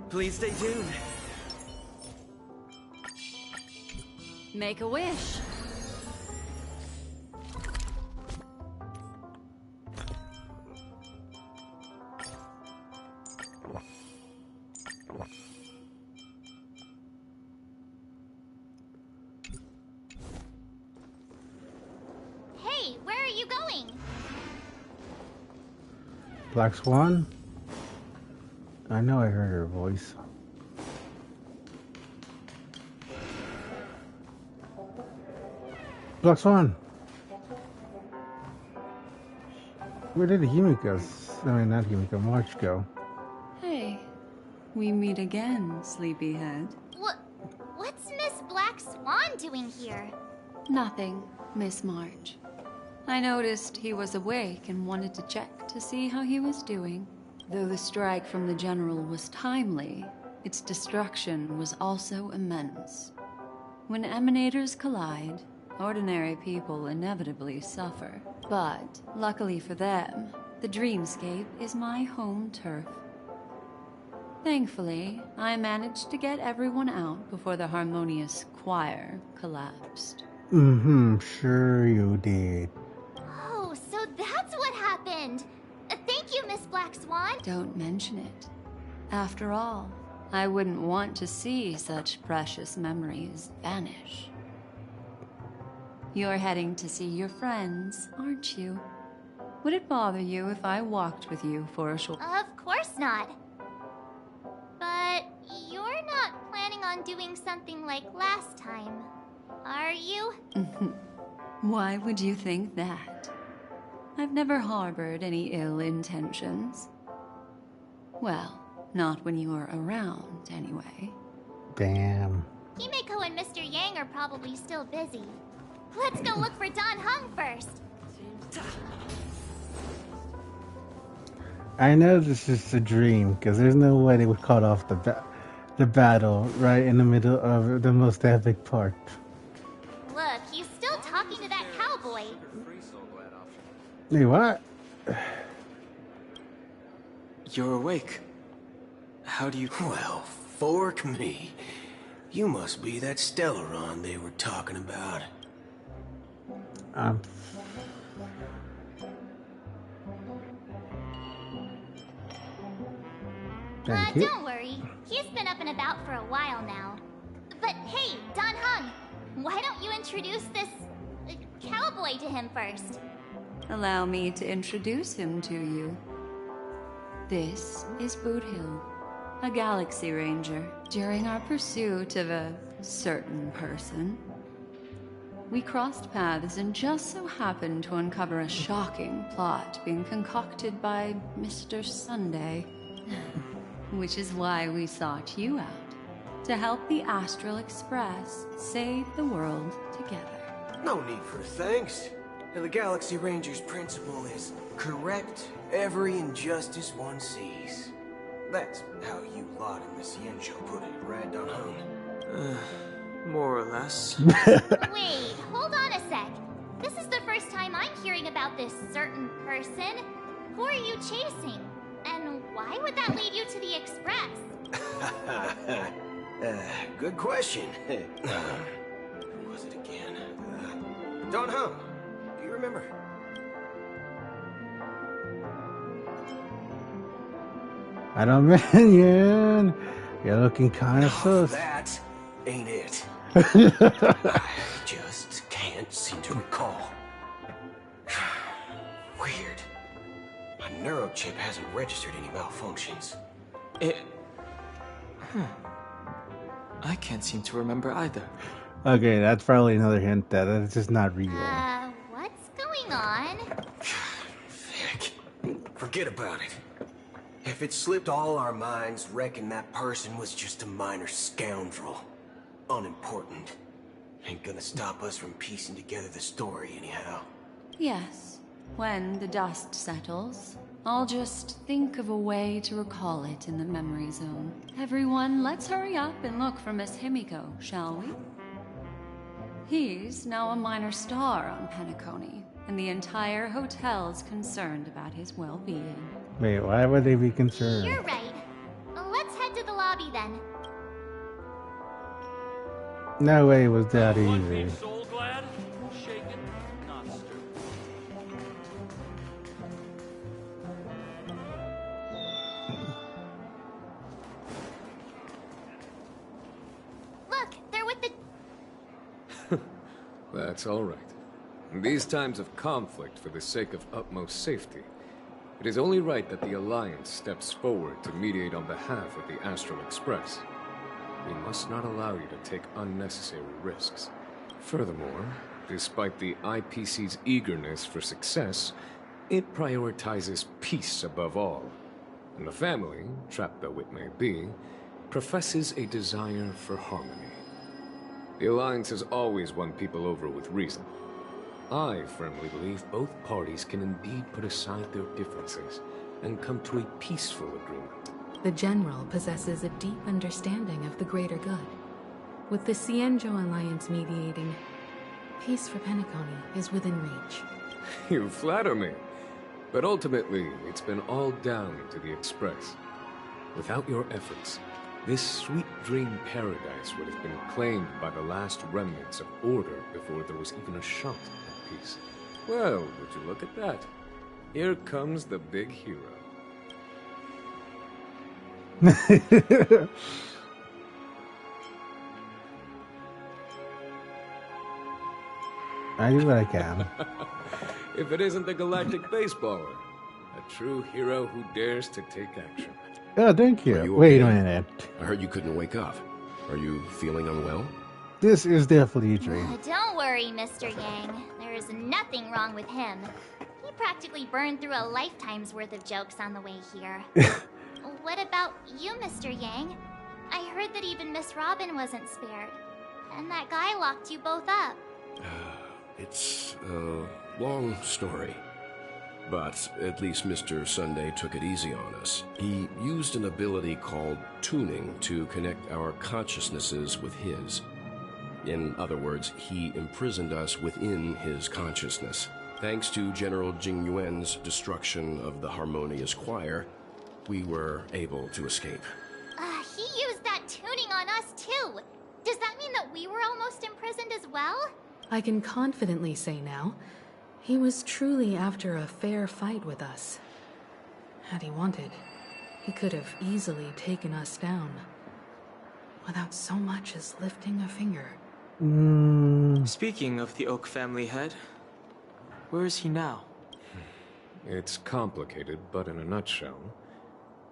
Please stay tuned. Make a wish. Hey, where are you going? Black Swan? I know I heard her voice. Black Swan! Where did Himiko, I mean not Himiko, March go? Hey, we meet again, sleepyhead. What's Miss Black Swan doing here? Nothing, Miss March. I noticed he was awake and wanted to check to see how he was doing. Though the strike from the General was timely, its destruction was also immense. When emanators collide, ordinary people inevitably suffer. But, luckily for them, the dreamscape is my home turf. Thankfully, I managed to get everyone out before the harmonious choir collapsed. Sure you did. Oh, so that's what happened! Thank you, Miss Black Swan! Don't mention it. After all, I wouldn't want to see such precious memories vanish. You're heading to see your friends, aren't you? Would it bother you if I walked with you for a short... Of course not. But you're not planning on doing something like last time, are you? Why would you think that? I've never harbored any ill intentions. Well, not when you were around, anyway. Damn. Himiko and Mr. Yang are probably still busy. Let's go look for Don Hung first. I know this is a dream, because there's no way they would cut off the battle right in the middle of the most epic part. Look, you still talking to that cowboy. Hey, what? You're awake. How do you... Well, fork me. You must be that Stellaron they were talking about. Thank you. Don't worry. He's been up and about for a while now. But hey, Don Hung, why don't you introduce this cowboy to him first? Allow me to introduce him to you. This is Boot Hill, a Galaxy Ranger. During our pursuit of a certain person, we crossed paths and just so happened to uncover a shocking plot being concocted by Mr. Sunday. Which is why we sought you out, to help the Astral Express save the world together. No need for thanks. The Galaxy Ranger's principle is correct every injustice one sees. That's how you lot in the Cienjo put it, right, Don Hung? More or less. Wait, hold on a sec. This is the first time I'm hearing about this certain person. Who are you chasing? And why would that lead you to the Express? Good question. Who was it again? Don Hung. Do you remember? I don't mean, you're looking kind of sus. That ain't it. I just can't seem to recall. Weird. My neurochip hasn't registered any malfunctions. I can't seem to remember either. Okay, that's probably another hint that it's just not real. What's going on? Heck, forget about it. If it slipped all our minds, reckon that person was just a minor scoundrel. Unimportant. Ain't gonna stop us from piecing together the story anyhow. Yes, when the dust settles, I'll just think of a way to recall it in the memory zone. Everyone, let's hurry up and look for Miss Himiko, shall we? He's now a minor star on Penacony, and the entire hotel's concerned about his well-being. Wait, why would they be concerned? You're right. Let's head to the lobby then. No way it was that easy. Soul glad, shaken, not stirred. Look, they're with the... That's all right. In these times of conflict for the sake of utmost safety, it is only right that the Alliance steps forward to mediate on behalf of the Astral Express. We must not allow you to take unnecessary risks. Furthermore, despite the IPC's eagerness for success, it prioritizes peace above all. And the family, trapped though it may be, professes a desire for harmony. The Alliance has always won people over with reason. I firmly believe both parties can indeed put aside their differences and come to a peaceful agreement. The General possesses a deep understanding of the greater good. With the Cienjo Alliance mediating, peace for Penacony is within reach. You flatter me. But ultimately, it's been all down to the Express. Without your efforts, this sweet dream paradise would have been claimed by the last remnants of order before there was even a shot at peace. Well, would you look at that? Here comes the big hero. I do what I can. If it isn't the galactic baseballer, a true hero who dares to take action. Oh, thank you. You Wait okay? a minute. I heard you couldn't wake up. Are you feeling unwell? This is definitely a dream. Don't worry, Mr. Yang. There is nothing wrong with him. He practically burned through a lifetime's worth of jokes on the way here. What about you, Mr. Yang? I heard that even Miss Robin wasn't spared. And that guy locked you both up. It's a long story. But at least Mr. Sunday took it easy on us. He used an ability called tuning to connect our consciousnesses with his. In other words, he imprisoned us within his consciousness. Thanks to General Jing Yuan's destruction of the Harmonious Choir, we were able to escape. He used that tuning on us too. Does that mean that we were almost imprisoned as well? I can confidently say now, he was truly after a fair fight with us. Had he wanted, he could have easily taken us down, without so much as lifting a finger. Speaking of the Oak family head, where is he now? It's complicated, but in a nutshell,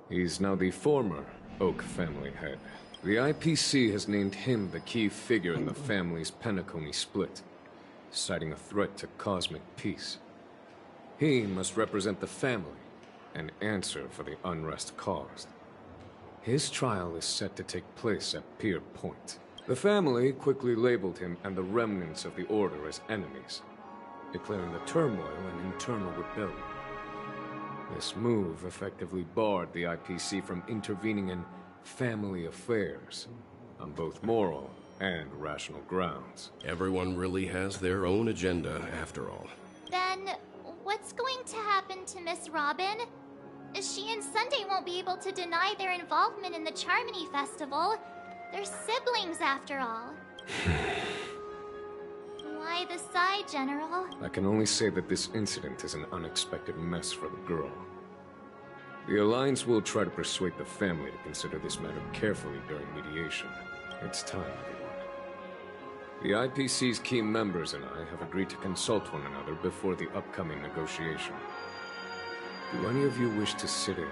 he's now the former Oak family head. The IPC has named him the key figure in the family's Penacony split, citing a threat to cosmic peace. He must represent the family and answer for the unrest caused. His trial is set to take place at Pier Point. The family quickly labeled him and the remnants of the Order as enemies, declaring the turmoil an internal rebellion. This move effectively barred the IPC from intervening in family affairs on both moral and rational grounds. Everyone really has their own agenda, after all. Then, what's going to happen to Miss Robin? She and Sunday won't be able to deny their involvement in the Charmony Festival. They're siblings, after all. Why the sigh, General? I can only say that this incident is an unexpected mess for the girl. The Alliance will try to persuade the family to consider this matter carefully during mediation. It's time, everyone. The IPC's key members and I have agreed to consult one another before the upcoming negotiation. Do any of you wish to sit in?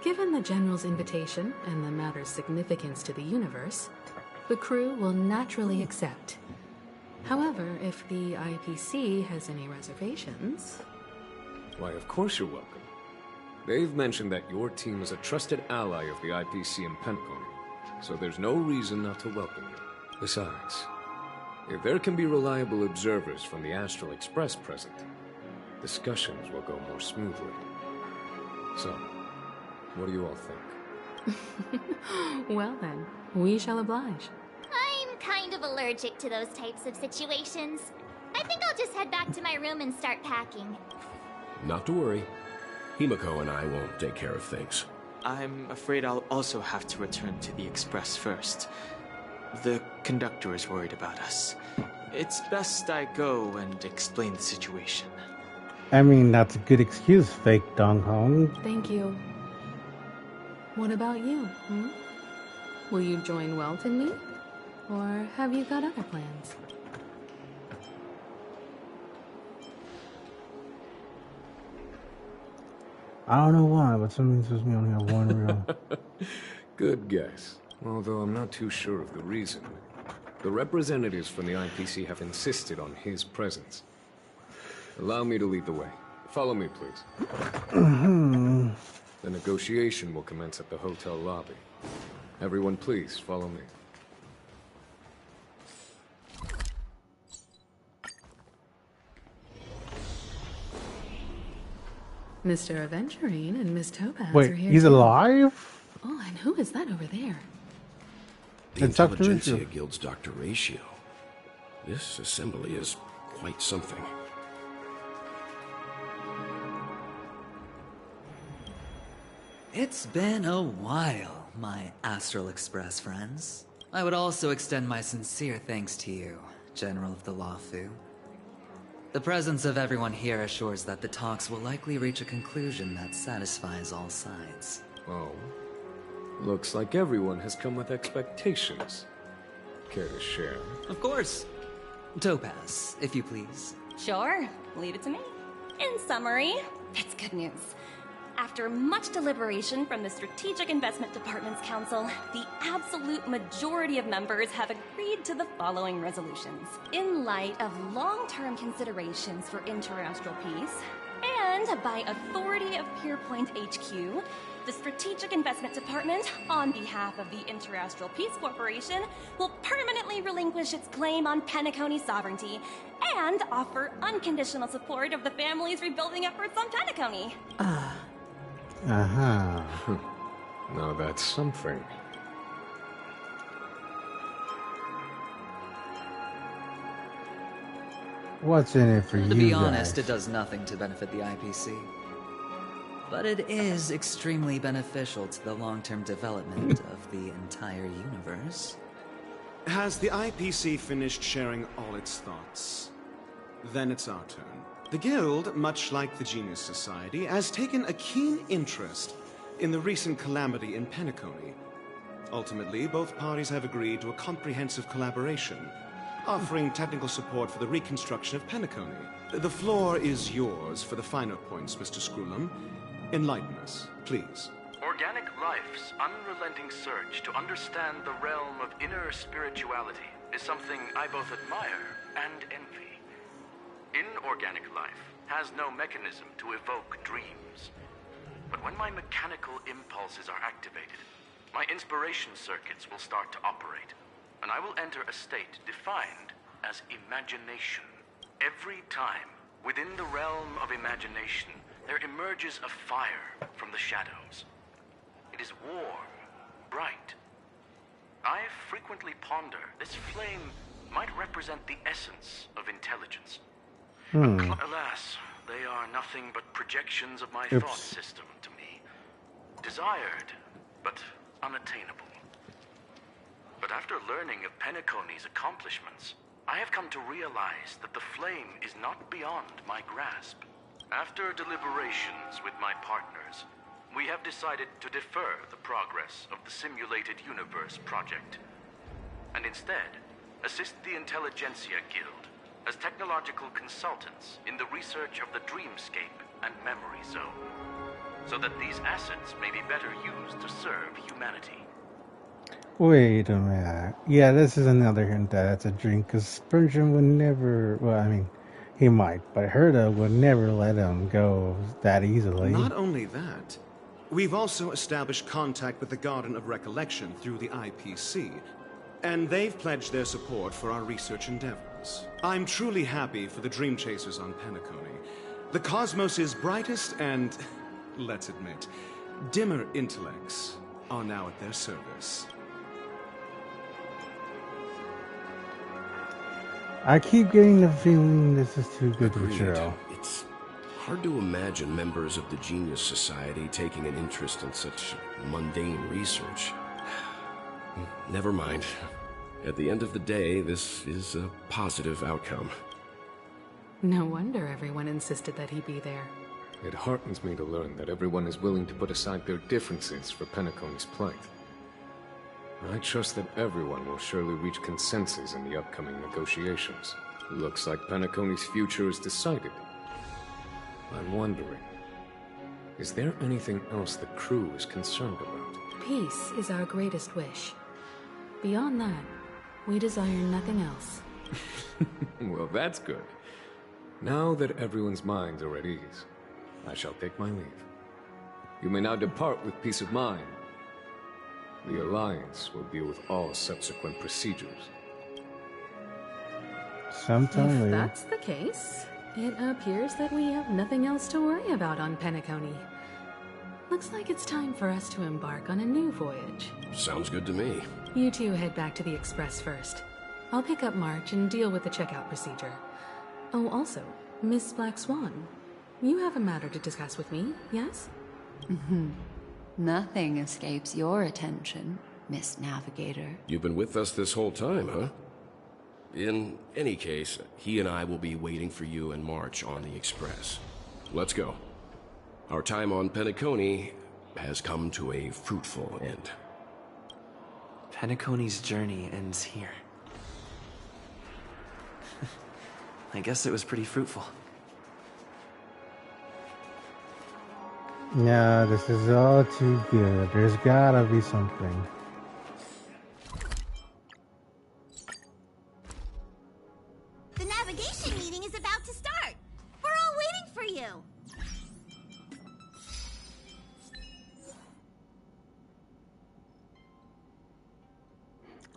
Given the General's invitation and the matter's significance to the universe, the crew will naturally accept. However, if the IPC has any reservations... Why, of course you're welcome. They've mentioned that your team is a trusted ally of the IPC in Penacony, so there's no reason not to welcome you. Besides, if there can be reliable observers from the Astral Express present, discussions will go more smoothly. So, what do you all think? Well then, we shall oblige. I'm kind of allergic to those types of situations. I think I'll just head back to my room and start packing. Not to worry. Himiko and I won't take care of things. I'm afraid I'll also have to return to the Express first. The conductor is worried about us. It's best I go and explain the situation. I mean, that's a good excuse, fake Dong Hong. Thank you. What about you, hmm? Will you join Welt and me? Or have you got other plans? I don't know why, but something tells me I only have one reel. Good guess. Although I'm not too sure of the reason. The representatives from the IPC have insisted on his presence. Allow me to lead the way. Follow me, please. The negotiation will commence at the hotel lobby. Everyone, please, follow me. Mr. Aventurine and Miss Topaz Wait, are here he's too. alive? Oh, and who is that over there? The It's Dr. Intelligentsia Ratio. Guild's Dr. Ratio. This assembly is quite something. It's been a while, my Astral Express friends. I would also extend my sincere thanks to you, General of the Luofu. The presence of everyone here assures that the talks will likely reach a conclusion that satisfies all sides. Oh. Looks like everyone has come with expectations. Care to share? Of course. Topaz, if you please. Sure, leave it to me. In summary, it's good news. After much deliberation from the Strategic Investment Department's Council, the absolute majority of members have agreed to the following resolutions. In light of long-term considerations for interastral peace, and by authority of Pierpoint HQ, the Strategic Investment Department, on behalf of the Interastral Peace Corporation, will permanently relinquish its claim on Penacony sovereignty and offer unconditional support of the family's rebuilding efforts on Penacony. Uh-huh. Now that's something. What's in it for you To be guys? honest, it does nothing to benefit the IPC. But it is extremely beneficial to the long-term development of the entire universe. Has the IPC finished sharing all its thoughts? Then it's our turn. The Guild, much like the Genius Society, has taken a keen interest in the recent calamity in Penacony. Ultimately, both parties have agreed to a comprehensive collaboration, offering technical support for the reconstruction of Penacony. The floor is yours for the finer points, Mr. Screwlum. Enlighten us, please. Organic life's unrelenting search to understand the realm of inner spirituality is something I both admire and envy. Inorganic life has no mechanism to evoke dreams. But when my mechanical impulses are activated, my inspiration circuits will start to operate, and I will enter a state defined as imagination. Every time, within the realm of imagination, there emerges a fire from the shadows. It is warm, bright. I frequently ponder this flame might represent the essence of intelligence. Alas, they are nothing but projections of my thought system to me. Desired, but unattainable. But after learning of Penacony's accomplishments, I have come to realize that the flame is not beyond my grasp. After deliberations with my partners, we have decided to defer the progress of the Simulated Universe project, and instead assist the Intelligentsia Guild as technological consultants in the research of the Dreamscape and Memory Zone, so that these assets may be better used to serve humanity. Wait a minute. Yeah, this is another hint that it's a dream, because Spurgeon would never, well, I mean, he might, but Herta would never let him go that easily. Not only that, we've also established contact with the Garden of Recollection through the IPC, and they've pledged their support for our research endeavors. I'm truly happy for the Dream Chasers on Penacony. The cosmos' brightest and let's admit, dimmer intellects are now at their service. I keep getting the feeling this is too good to be Agreed. true. It's hard to imagine members of the Genius Society taking an interest in such mundane research. Never mind. At the end of the day, this is a positive outcome. No wonder everyone insisted that he be there. It heartens me to learn that everyone is willing to put aside their differences for Penacony's plight. I trust that everyone will surely reach consensus in the upcoming negotiations. Looks like Penacony's future is decided. I'm wondering, is there anything else the crew is concerned about? Peace is our greatest wish. Beyond that, we desire nothing else. Well, that's good. Now that everyone's minds are at ease, I shall take my leave. You may now depart with peace of mind. The Alliance will deal with all subsequent procedures. Sometime If later. that's the case, it appears that we have nothing else to worry about on Penacony. Looks like it's time for us to embark on a new voyage. Sounds good to me. You two head back to the Express first. I'll pick up March and deal with the checkout procedure. Oh, also, Miss Black Swan, you have a matter to discuss with me, yes? Nothing escapes your attention, Miss Navigator. You've been with us this whole time, huh? In any case, he and I will be waiting for you and March on the Express. Let's go. Our time on Penacony has come to a fruitful end. Penacony's journey ends here. I guess it was pretty fruitful. No, this is all too good. There's gotta be something. The navigation meeting is about to start. We're all waiting for you.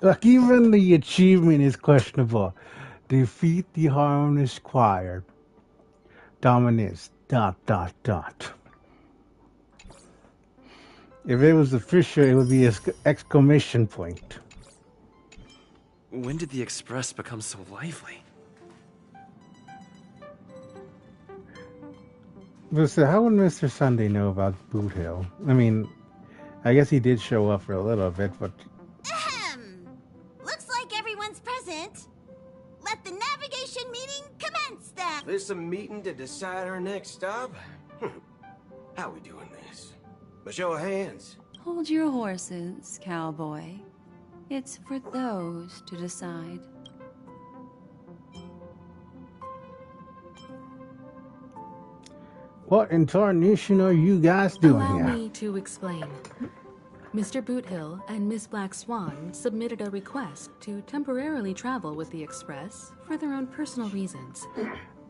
Look, even the achievement is questionable. Defeat the Harmonious Choir. Dominus. ... If it was official, it would be an exclamation point. When did the Express become so lively? But so how would Mr. Sunday know about Boot Hill? I mean, I guess he did show up for a little bit, but... Ahem. Looks like everyone's present. Let the navigation meeting commence then. This a meeting to decide our next stop? How we doing this? A show of hands. Hold your horses, cowboy. It's for those to decide. What in tarnation are you guys doing Allow here? me to explain. Mr. Boothill and Miss Black Swan submitted a request to temporarily travel with the Express for their own personal reasons.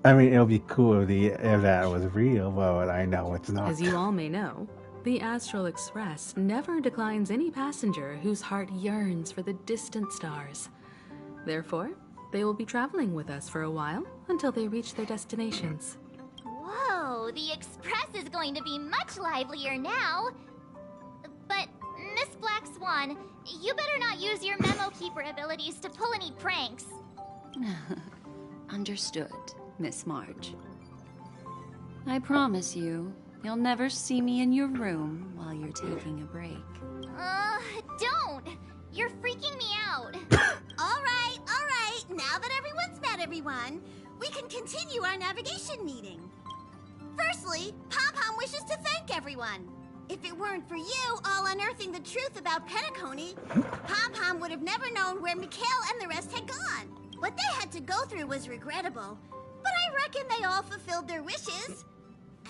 I mean, it would be cool if that was real, but I know it's not. As you all may know, the Astral Express never declines any passenger whose heart yearns for the distant stars. Therefore, they will be traveling with us for a while until they reach their destinations. Whoa, the Express is going to be much livelier now. But, Miss Black Swan, you better not use your memo keeper abilities to pull any pranks. Understood, Miss March. I promise you, you'll never see me in your room while you're taking a break. Don't! You're freaking me out. All right. Now that everyone's met everyone, we can continue our navigation meeting. Firstly, Pom-Pom wishes to thank everyone. If it weren't for you all unearthing the truth about Penacony, Pom-Pom would have never known where Mikhail and the rest had gone. What they had to go through was regrettable, but I reckon they all fulfilled their wishes.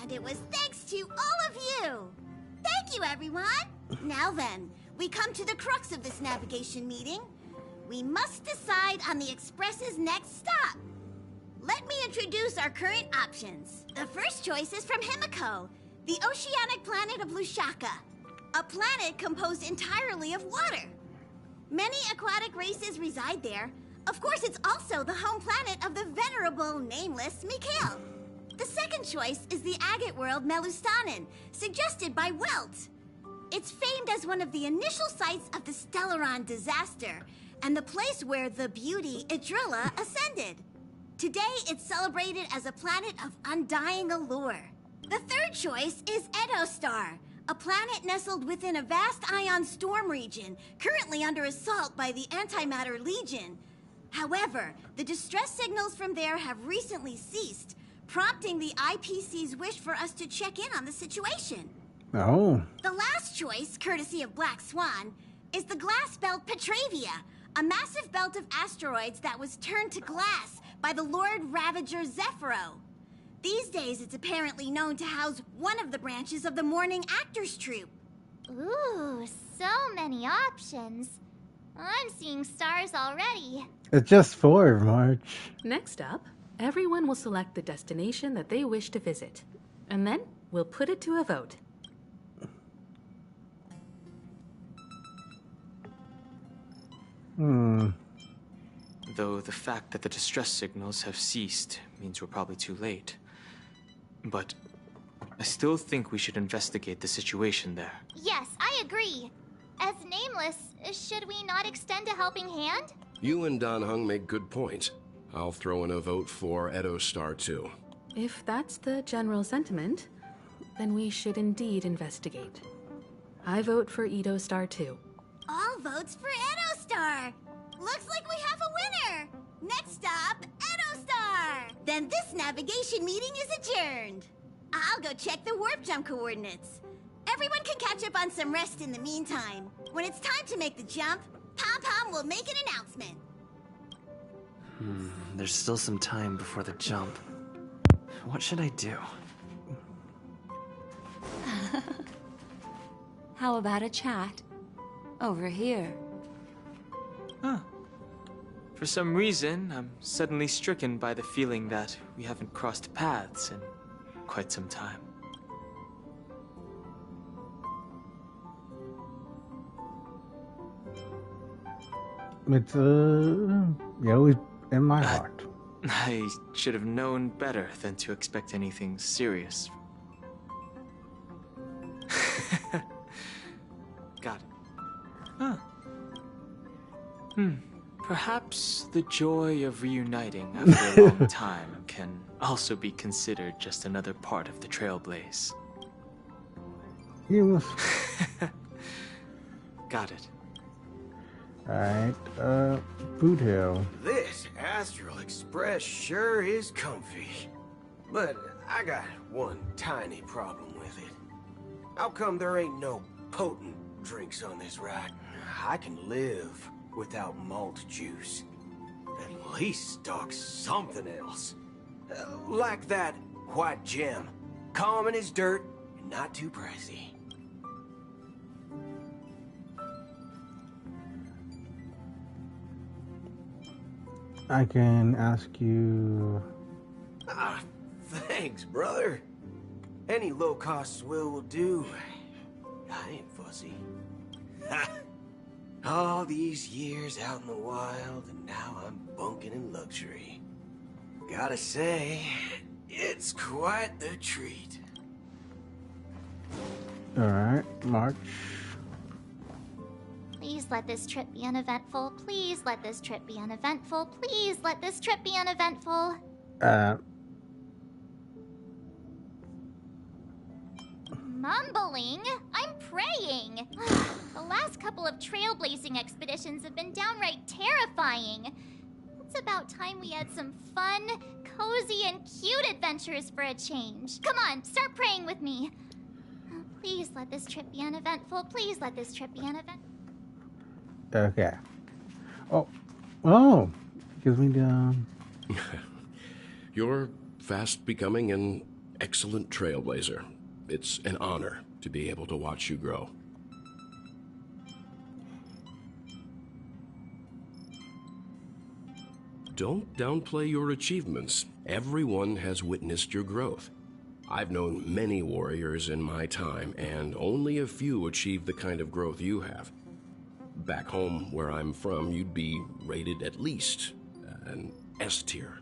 And it was thanks to all of you. Thank you, everyone. Now then, we come to the crux of this navigation meeting. We must decide on the Express's next stop. Let me introduce our current options. The first choice is from Himiko, the oceanic planet of Lushaka, a planet composed entirely of water. Many aquatic races reside there. Of course, it's also the home planet of the venerable, nameless Mikhail. The second choice is the agate world Melustanen, suggested by Welt. It's famed as one of the initial sites of the Stellaron disaster, and the place where the beauty Idrilla ascended. Today, it's celebrated as a planet of undying allure. The third choice is Edostar, a planet nestled within a vast ion storm region, currently under assault by the Antimatter Legion. However, the distress signals from there have recently ceased, prompting the IPC's wish for us to check in on the situation. Oh. The last choice, courtesy of Black Swan, is the glass belt Petravia, a massive belt of asteroids that was turned to glass by the Lord Ravager Zephyro. These days, it's apparently known to house one of the branches of the Morning Actors Troupe. Ooh, so many options. I'm seeing stars already. It's just 4, March. Next up, everyone will select the destination that they wish to visit. And then we'll put it to a vote. Though the fact that the distress signals have ceased means we're probably too late. But I still think we should investigate the situation there. Yes, I agree. As Nameless, should we not extend a helping hand? You and Dan Heng make good points. I'll throw in a vote for Edostar too. If that's the general sentiment, then we should indeed investigate. I vote for Edostar too. All votes for Edostar! Looks like we have a winner! Next stop, Edostar! Then this navigation meeting is adjourned. I'll go check the warp jump coordinates. Everyone can catch up on some rest in the meantime. When it's time to make the jump, Pom-Pom will make an announcement. There's still some time before the jump. What should I do? How about a chat? Over here. Huh. For some reason, I'm suddenly stricken by the feeling that we haven't crossed paths in quite some time. It's, you're always in my heart. I should have known better than to expect anything serious. Got it. Huh. Perhaps the joy of reuniting after a long time can also be considered just another part of the Trailblaze. You must... Got it. Alright, Boot Hill. This Astral Express sure is comfy. But I got one tiny problem with it. How come there ain't no potent drinks on this ride? I can live without malt juice. At least stock something else. Like that white gem. Common as dirt and not too pricey. I can ask you... Ah, thanks, brother. Any low-cost swill will do. I ain't fussy. All these years out in the wild, and now I'm bunking in luxury. Gotta say, it's quite the treat. Alright, March. Please let this trip be uneventful. Please let this trip be uneventful. Please let this trip be uneventful. Mumbling? I'm praying. The last couple of trailblazing expeditions have been downright terrifying. It's about time we had some fun, cozy, and cute adventures for a change. Come on, start praying with me. Please let this trip be uneventful. Please let this trip be uneventful. Okay. Oh, gives me the... You're fast becoming an excellent trailblazer. It's an honor to be able to watch you grow. Don't downplay your achievements. Everyone has witnessed your growth. I've known many warriors in my time, and only a few achieved the kind of growth you have. Back home, where I'm from, you'd be rated at least an S tier.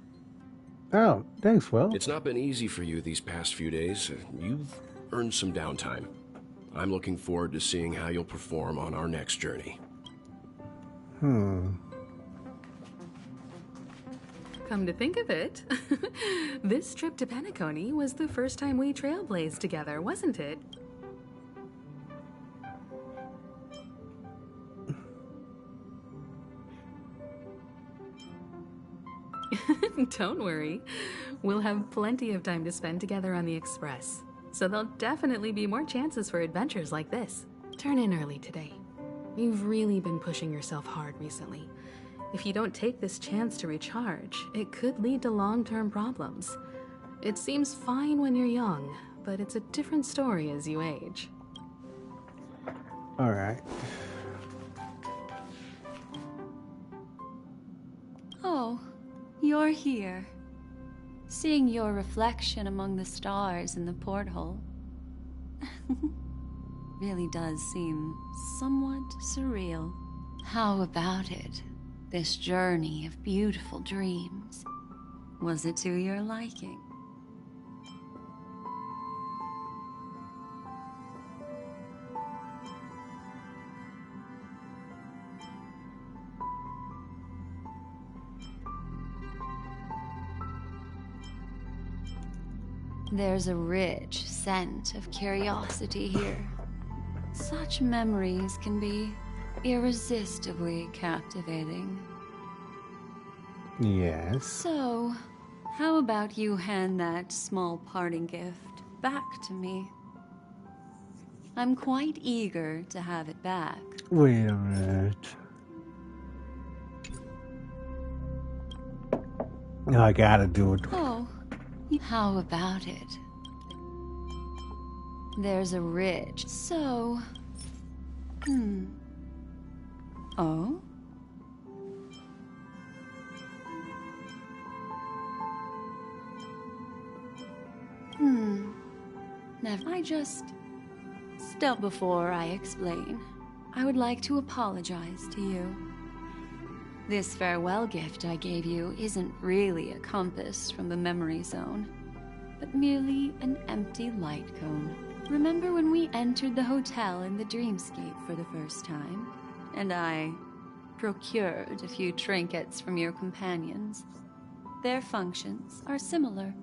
Oh, thanks, Will. It's not been easy for you these past few days. You've earned some downtime. I'm looking forward to seeing how you'll perform on our next journey. Come to think of it, this trip to Penacony was the first time we trailblazed together, wasn't it? Don't worry. We'll have plenty of time to spend together on the Express. So there'll definitely be more chances for adventures like this. Turn in early today. You've really been pushing yourself hard recently. If you don't take this chance to recharge, it could lead to long-term problems. It seems fine when you're young, but it's a different story as you age. All right. Oh, you're here. Seeing your reflection among the stars in the porthole really does seem somewhat surreal. How about it? This journey of beautiful dreams. Was it to your liking? There's a rich scent of curiosity here. Such memories can be irresistibly captivating. Yes. So, how about you hand that small parting gift back to me? I'm quite eager to have it back. Wait a minute. I gotta do it. Oh, how about it? There's a rich... So... Oh? Never. Still, before I explain, I would like to apologize to you. This farewell gift I gave you isn't really a compass from the memory zone, but merely an empty light cone. Remember when we entered the hotel in the dreamscape for the first time, and I procured a few trinkets from your companions? Their functions are similar.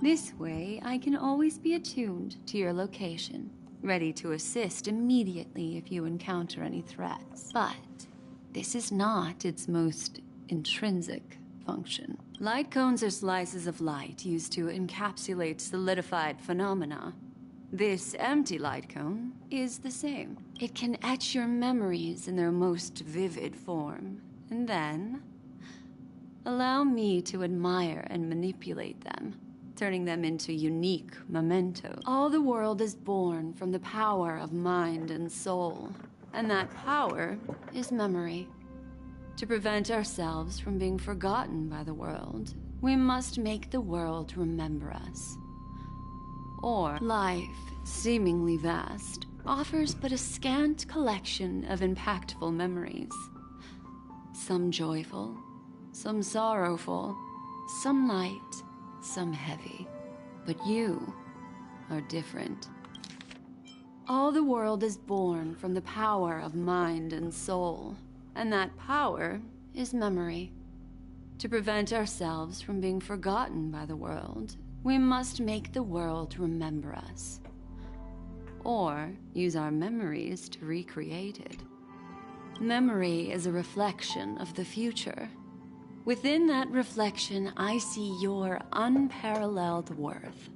This way, I can always be attuned to your location, ready to assist immediately if you encounter any threats. But this is not its most intrinsic function. Light cones are slices of light used to encapsulate solidified phenomena. This empty light cone is the same. It can etch your memories in their most vivid form, and then allow me to admire and manipulate them, turning them into unique mementos. All the world is born from the power of mind and soul, and that power is memory. To prevent ourselves from being forgotten by the world, we must make the world remember us. Or life, seemingly vast, offers but a scant collection of impactful memories. Some joyful, some sorrowful, some light, some heavy. But you are different. All the world is born from the power of mind and soul, and that power is memory. To prevent ourselves from being forgotten by the world, we must make the world remember us. Or use our memories to recreate it. Memory is a reflection of the future. Within that reflection, I see your unparalleled worth.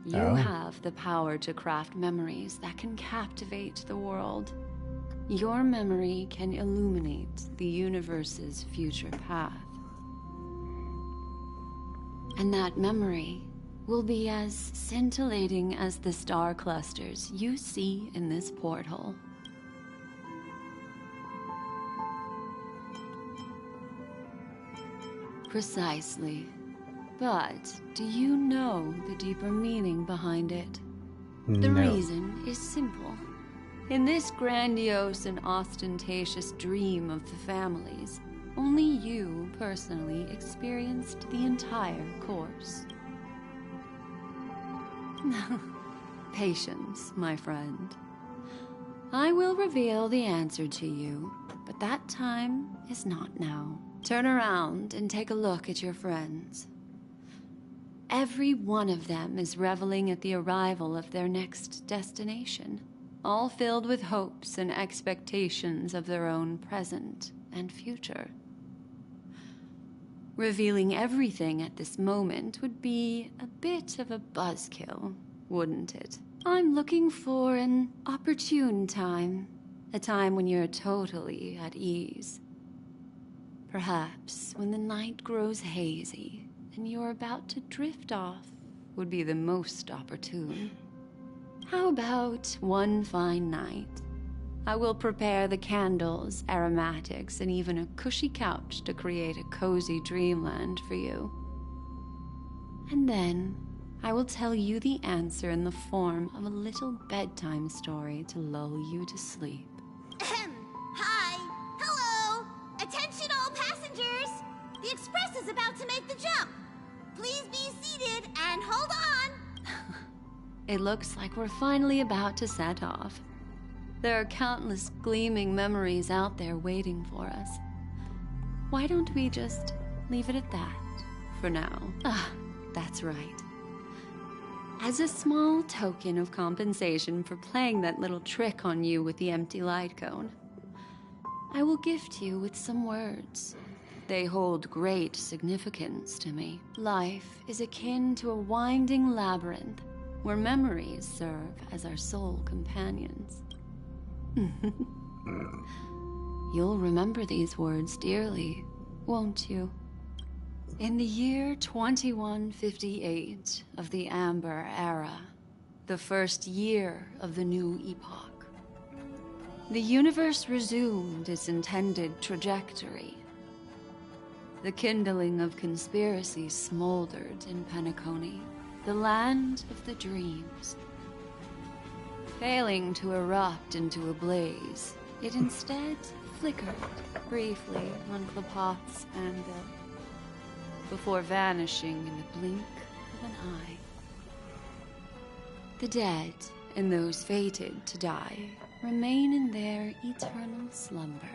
You have the power to craft memories that can captivate the world. Your memory can illuminate the universe's future path. And that memory will be as scintillating as the star clusters you see in this porthole. Precisely. But do you know the deeper meaning behind it? The reason is simple. In this grandiose and ostentatious dream of the families, Only you personally experienced the entire course. Patience, my friend. I will reveal the answer to you, but that time is not now. Turn around and take a look at your friends. Every one of them is reveling at the arrival of their next destination, all filled with hopes and expectations of their own present and future. Revealing everything at this moment would be a bit of a buzzkill, wouldn't it? I'm looking for an opportune time, a time when you're totally at ease. Perhaps when the night grows hazy and you're about to drift off would be the most opportune. How about one fine night? I will prepare the candles, aromatics, and even a cushy couch to create a cozy dreamland for you. And then I will tell you the answer in the form of a little bedtime story to lull you to sleep. Hi. Hello. Attention all passengers. The express is about to make the jump. Please be seated and hold on. It looks like we're finally about to set off. There are countless gleaming memories out there waiting for us. Why don't we just leave it at that for now? That's right. As a small token of compensation for playing that little trick on you with the empty light cone, I will gift you with some words. They hold great significance to me. Life is akin to a winding labyrinth where memories serve as our sole companions. You'll remember these words dearly, won't you? In the year 2158 of the Amber Era, the first year of the new epoch, the universe resumed its intended trajectory. The kindling of conspiracy smoldered in Penacony, the land of the dreams. Failing to erupt into a blaze, it instead flickered briefly on the pot's anvil, before vanishing in the blink of an eye. The dead, and those fated to die, remain in their eternal slumber,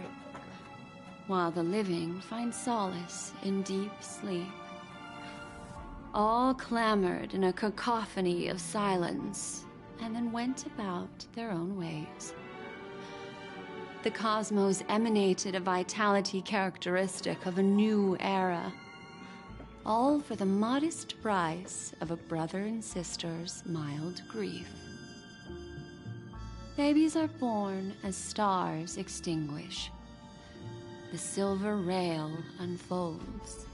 while the living find solace in deep sleep. All clamored in a cacophony of silence, and then went about their own ways. The cosmos emanated a vitality characteristic of a new era, all for the modest price of a brother and sister's mild grief. Babies are born as stars extinguish. The silver rail unfolds.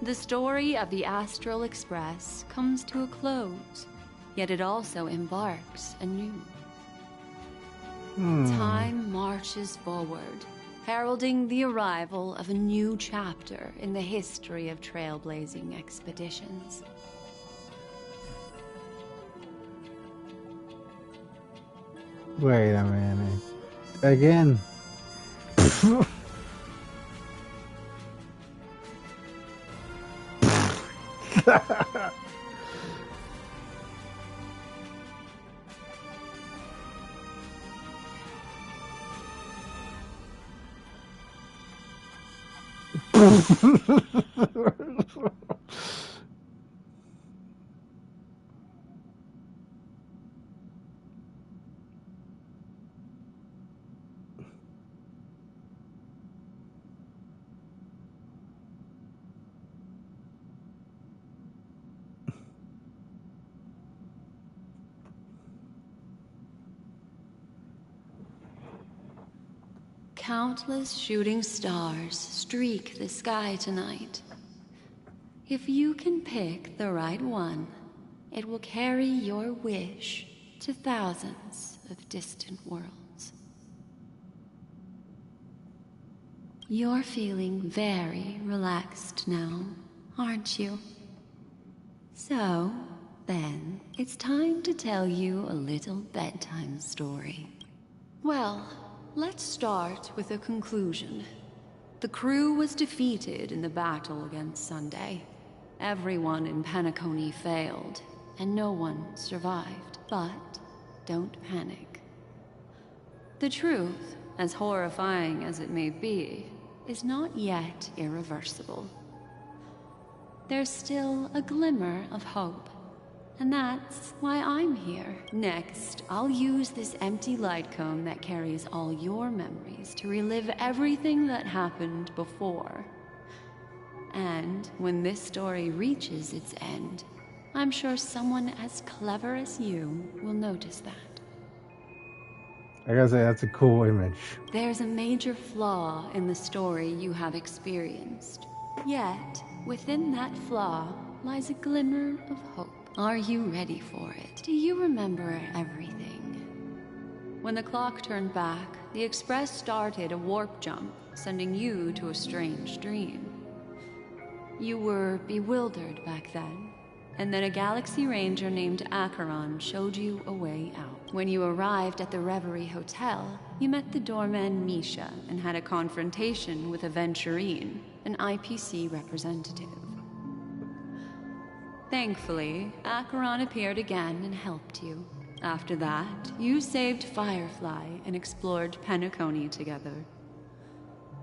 The story of the Astral Express comes to a close, yet it also embarks anew. Time marches forward, heralding the arrival of a new chapter in the history of trailblazing expeditions. Wait a minute. Again. Countless shooting stars streak the sky tonight. If you can pick the right one, it will carry your wish to thousands of distant worlds. You're feeling very relaxed now, aren't you? So, then, it's time to tell you a little bedtime story. Well, let's start with a conclusion. The crew was defeated in the battle against Sunday. Everyone in Penacony failed, and no one survived. But don't panic. The truth, as horrifying as it may be, is not yet irreversible. There's still a glimmer of hope, and that's why I'm here. Next, I'll use this empty light cone that carries all your memories to relive everything that happened before. And when this story reaches its end, I'm sure someone as clever as you will notice that. I gotta say, that's a cool image. There's a major flaw in the story you have experienced. Yet, within that flaw lies a glimmer of hope. Are you ready for it? Do you remember everything? When the clock turned back, the Express started a warp jump, sending you to a strange dream. You were bewildered back then, and then a Galaxy Ranger named Acheron showed you a way out. When you arrived at the Reverie Hotel, you met the doorman Misha and had a confrontation with Aventurine, an IPC representative. Thankfully, Acheron appeared again and helped you. After that, you saved Firefly and explored Penacony together.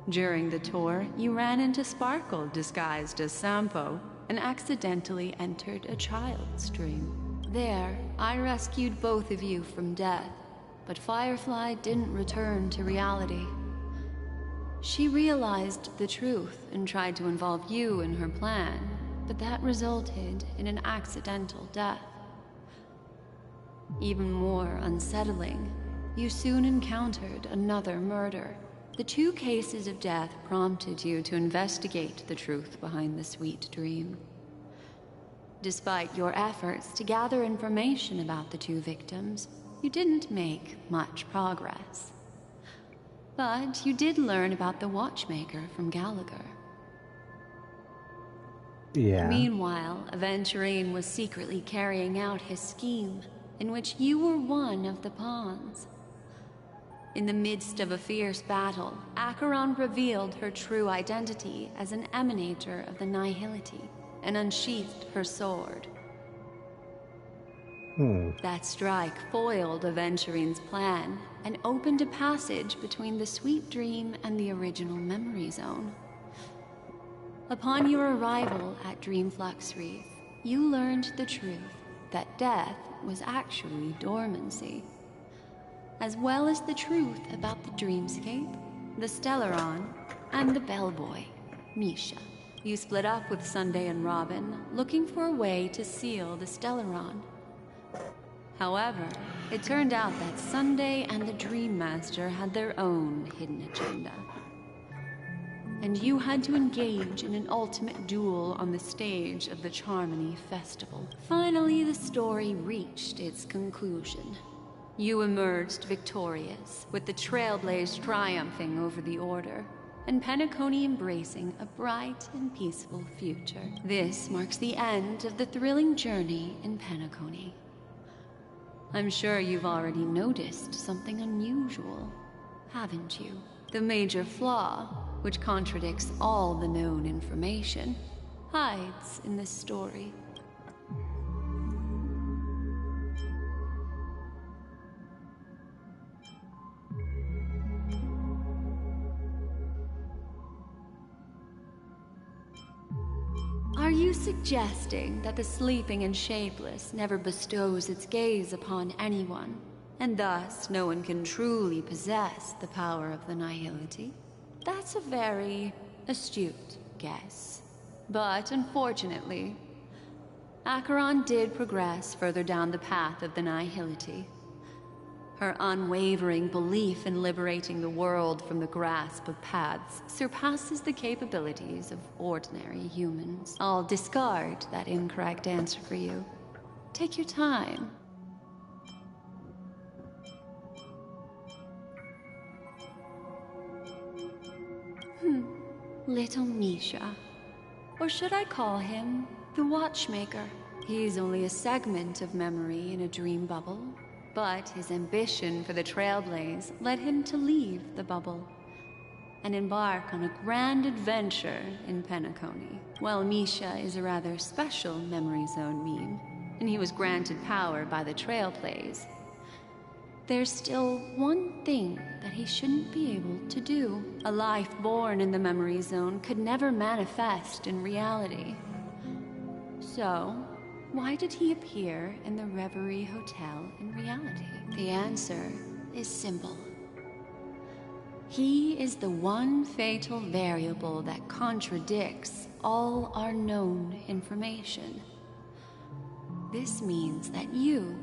During the tour, you ran into Sparkle disguised as Sampo and accidentally entered a child's dream. There, I rescued both of you from death, but Firefly didn't return to reality. She realized the truth and tried to involve you in her plan, but that resulted in an accidental death. Even more unsettling, you soon encountered another murder. The two cases of death prompted you to investigate the truth behind the sweet dream. Despite your efforts to gather information about the two victims, you didn't make much progress. But you did learn about the watchmaker from Gallagher. Yeah. Meanwhile, Aventurine was secretly carrying out his scheme, in which you were one of the pawns. In the midst of a fierce battle, Acheron revealed her true identity as an emanator of the Nihility and unsheathed her sword. That strike foiled Aventurine's plan and opened a passage between the sweet dream and the original memory zone. Upon your arrival at Dreamflux Reef, you learned the truth that death was actually dormancy, as well as the truth about the dreamscape, the Stellaron, and the bellboy, Misha. You split up with Sunday and Robin, looking for a way to seal the Stellaron. However, it turned out that Sunday and the Dream Master had their own hidden agenda. And you had to engage in an ultimate duel on the stage of the Charmony Festival. Finally, the story reached its conclusion. You emerged victorious, with the Trailblaze triumphing over the Order, and Penacony embracing a bright and peaceful future. This marks the end of the thrilling journey in Penacony. I'm sure you've already noticed something unusual, haven't you? The major flaw, which contradicts all the known information, hides in this story. Are you suggesting that the sleeping and shapeless never bestows its gaze upon anyone, and thus no one can truly possess the power of the Nihility? That's a very astute guess. But unfortunately, Acheron did progress further down the path of the Nihility. Her unwavering belief in liberating the world from the grasp of paths surpasses the capabilities of ordinary humans. I'll discard that incorrect answer for you. Take your time. Little Misha. Or should I call him the Watchmaker? He's only a segment of memory in a dream bubble. But his ambition for the Trailblaze led him to leave the bubble. and embark on a grand adventure in Penacony. Well, Misha is a rather special Memory Zone meme, and he was granted power by the Trail Plays. There's still one thing that he shouldn't be able to do. A life born in the Memory Zone could never manifest in reality. So, why did he appear in the Reverie Hotel in reality? The answer is simple. He is the one fatal variable that contradicts all our known information. This means that you,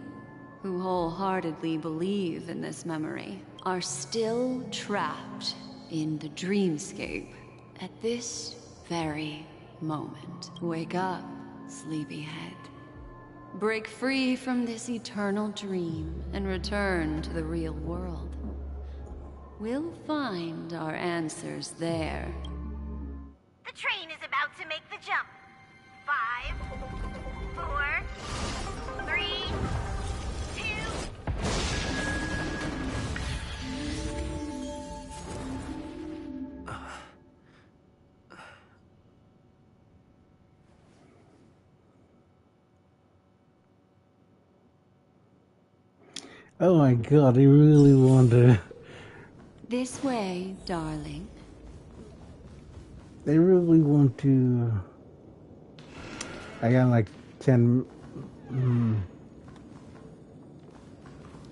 who wholeheartedly believe in this memory, are still trapped in the dreamscape at this very moment. Wake up, sleepyhead. Break free from this eternal dream and return to the real world. We'll find our answers there. The train is about to make the jump. 5, 4, 3, 2. Oh my god, I really want to. This way, darling. They really want to. I got like 10.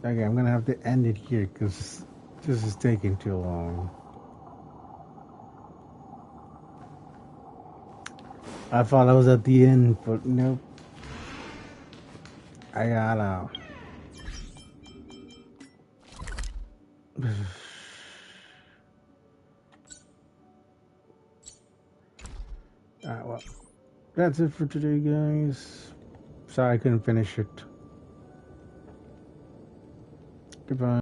Okay, I'm gonna have to end it here because this is taking too long. I thought I was at the end, but nope. I gotta. Alright, well, that's it for today, guys. Sorry I couldn't finish it. Goodbye.